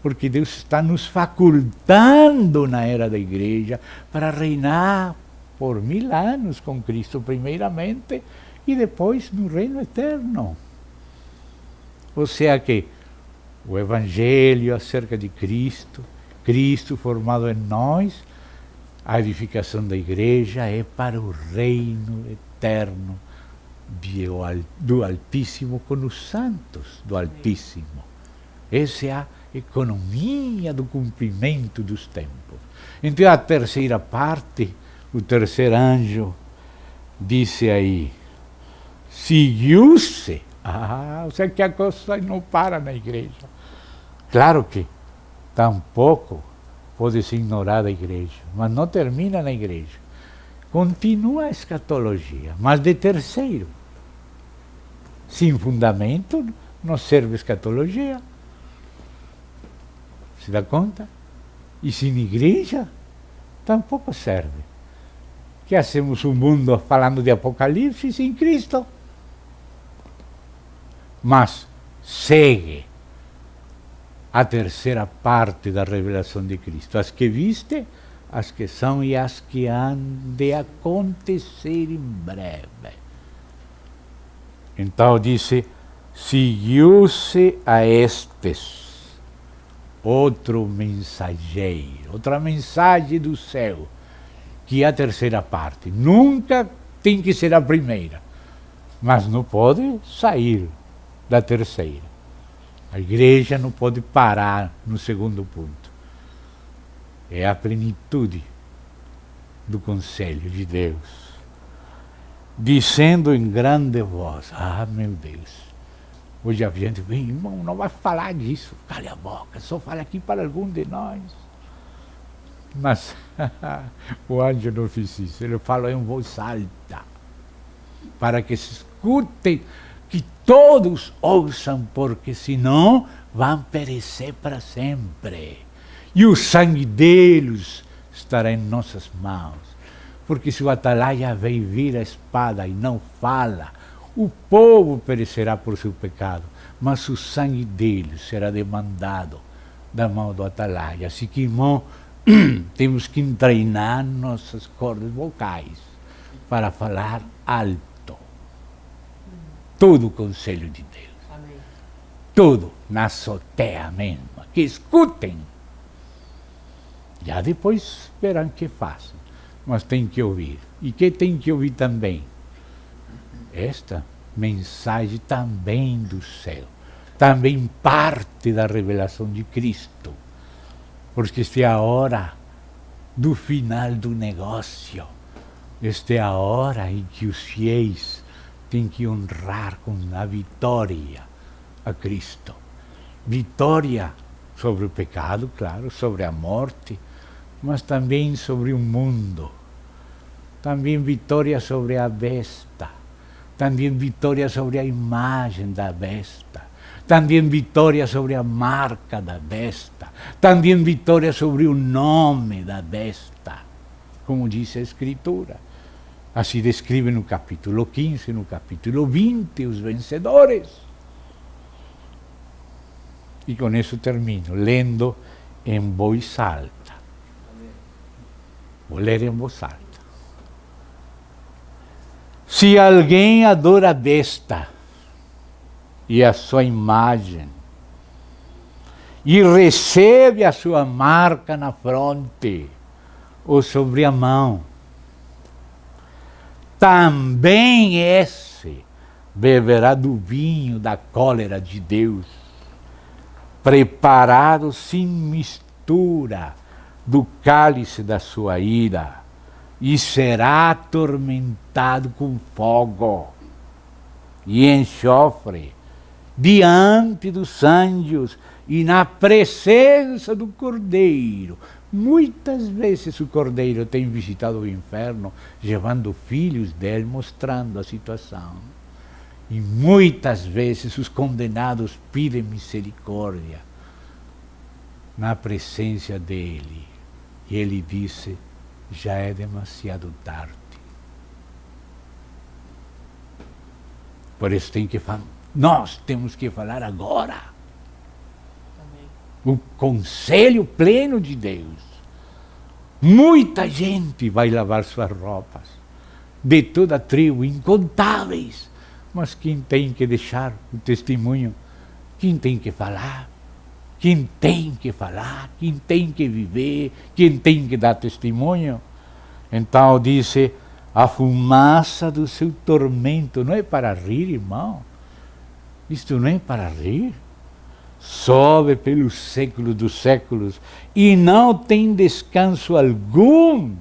Porque Deus está nos facultando na era da igreja para reinar por 1000 anos com Cristo, primeiramente, e depois no reino eterno. Ou seja que o Evangelho acerca de Cristo, Cristo formado em nós, a edificação da igreja é para o reino eterno do Altíssimo com os santos do Altíssimo. Essa é a economia do cumprimento dos tempos. Então a terceira parte, o terceiro anjo, disse aí, seguiu-se. Ou seja que a coisa não para na igreja. Claro que tampouco pode ser ignorada a igreja, mas não termina na igreja. Continua a escatologia, mas de terceiro. Sem fundamento, não serve escatologia. Se dá conta? E sem igreja, tampouco serve. que hacemos um mundo falando de Apocalipse sem Cristo. Mas segue a terceira parte da revelação de Cristo. As que viste, as que são e as que hão de acontecer em breve. Então disse, seguiu-se a estes outro mensageiro, outra mensagem do céu, que é a terceira parte. Nunca tem que ser a primeira, mas não pode sair da terceira. A igreja não pode parar no segundo ponto. É a plenitude do conselho de Deus. Dizendo em grande voz, meu Deus, hoje a gente vem, irmão, não vai falar disso, cale a boca, só fala aqui para algum de nós. Mas o anjo não fez isso, ele falou em voz alta, para que se escutem, que todos ouçam, porque senão vão perecer para sempre. E o sangue deles estará em nossas mãos. Porque se o atalaia veio vir a espada e não fala, o povo perecerá por seu pecado, mas o sangue deles será demandado da mão do atalaia. Assim que, irmão, temos que treinar nossas cordas vocais para falar alto. Todo o conselho de Deus. Amém. Tudo na azoteia mesmo. Que escutem. Já depois verão que façam. Mas tem que ouvir. E que tem que ouvir também? Esta mensagem também do céu. Também parte da revelação de Cristo. Porque esta é a hora do final do negócio. Esta é a hora em que os fiéis têm que honrar com a vitória a Cristo. Vitória sobre o pecado, claro, sobre a morte, mas também sobre o mundo. Também vitória sobre a besta. Também vitória sobre a imagem da besta. Também vitória sobre a marca da besta. Também vitória sobre o nome da besta. Como diz a Escritura. Assim descreve no capítulo 15, no capítulo 20, os vencedores. E com isso termino, lendo em voz alta. Vou ler em voz alta. Se alguém adora a besta e a sua imagem, e recebe a sua marca na fronte ou sobre a mão, também esse beberá do vinho da cólera de Deus, preparado sem mistura do cálice da sua ira, e será atormentado com fogo e enxofre diante dos anjos e na presença do Cordeiro. Muitas vezes o Cordeiro tem visitado o inferno, levando filhos dele, mostrando a situação. E muitas vezes os condenados pedem misericórdia na presença dele. E ele disse, já é demasiado tarde. Por isso nós temos que falar agora. Amém. O conselho pleno de Deus. Muita gente vai lavar suas roupas, de toda a tribo, incontáveis. Mas quem tem que deixar o testemunho? Quem tem que falar? Quem tem que falar? Quem tem que viver? Quem tem que dar testemunho? Então disse, a fumaça do seu tormento não é para rir, irmão. Isto não é para rir. Sobe pelos séculos dos séculos e não tem descanso algum,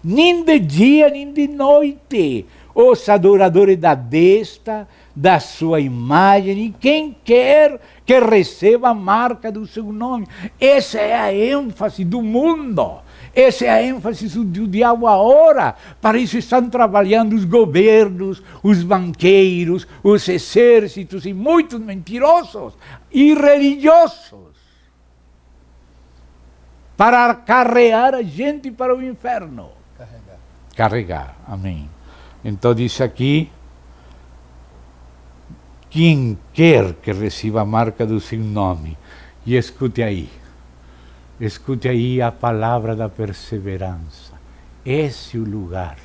nem de dia nem de noite. Os adoradores da besta, da sua imagem, e quem quer que receba a marca do seu nome. Essa é a ênfase do mundo. Essa é a ênfase do diabo agora. Para isso estão trabalhando os governos, os banqueiros, os exércitos e muitos mentirosos e religiosos. Para carregar a gente para o inferno. carregar. Amém. Então diz aqui, quem quer que receba a marca do seu nome, e escute aí a palavra da perseverança. Esse é o lugar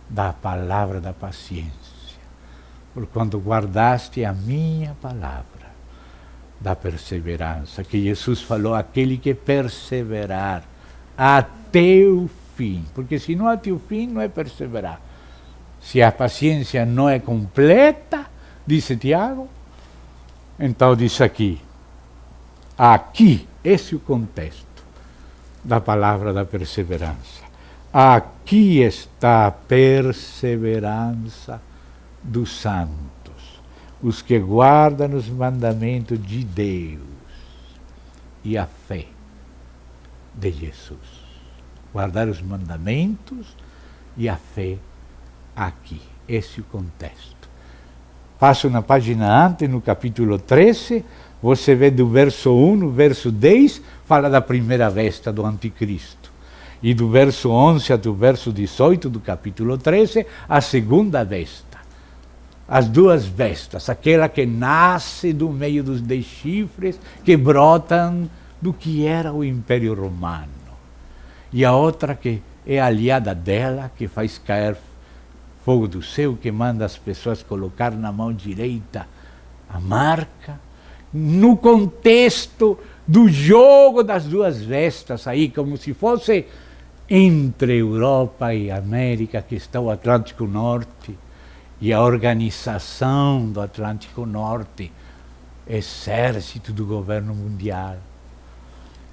da palavra da paciência. Por quando guardaste a minha palavra da perseverança, que Jesus falou, aquele que perseverar até o fim, porque se não até o fim não é perseverar. Se a paciência não é completa, disse Tiago, então diz aqui, esse é o contexto da palavra da perseverança. Aqui está a perseverança dos santos, os que guardam os mandamentos de Deus e a fé de Jesus. Guardar os mandamentos e a fé aqui. Esse é o contexto. Passo na página antes, no capítulo 13, você vê do verso 1, no verso 10, fala da primeira besta do anticristo. E do verso 11 até o verso 18 do capítulo 13, a segunda besta. As duas bestas, aquela que nasce do meio dos 10 chifres, que brotam do que era o Império Romano. E a outra que é aliada dela, que faz cair fogo do céu, que manda as pessoas colocar na mão direita a marca, no contexto do jogo das duas bestas aí, como se fosse entre Europa e América, que está o Atlântico Norte, e a organização do Atlântico Norte, exército do governo mundial.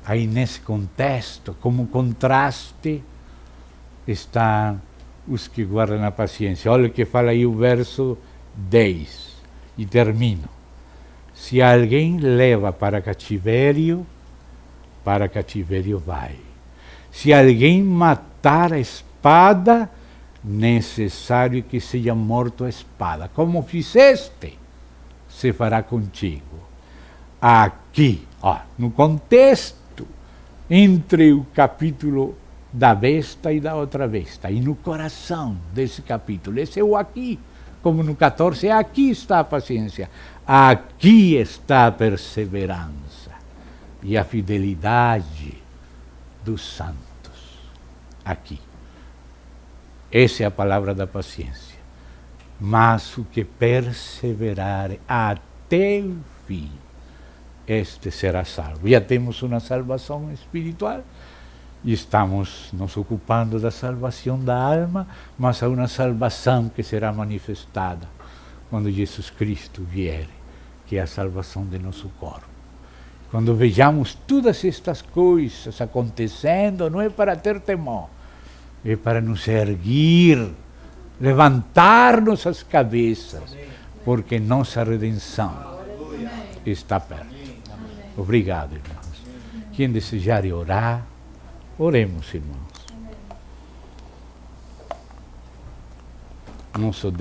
Aí nesse contexto, como contraste, estão os que guardam a paciência. Olha o que fala aí o verso 10, e termino. Se alguém leva para cativerio vai. Se alguém matar a espada, necessário que seja morto a espada. Como fizeste, se fará contigo. Aqui, no contexto, entre o capítulo da besta e da outra besta, e no coração desse capítulo, esse é o aqui, como no 14, aqui está a paciência, aqui está a perseverança e a fidelidade dos santos. Aqui. Essa é a palavra da paciência. Mas o que perseverar até o fim, este será salvo. Já temos uma salvação espiritual e estamos nos ocupando da salvação da alma, mas há uma salvação que será manifestada quando Jesus Cristo vier, que é a salvação de nosso corpo. Quando vejamos todas estas coisas acontecendo, não é para ter temor, é para nos erguer, levantar nossas cabeças, porque nossa redenção está perto. Obrigado, irmãos. Quem desejar orar, oremos, irmãos. Nosso Deus.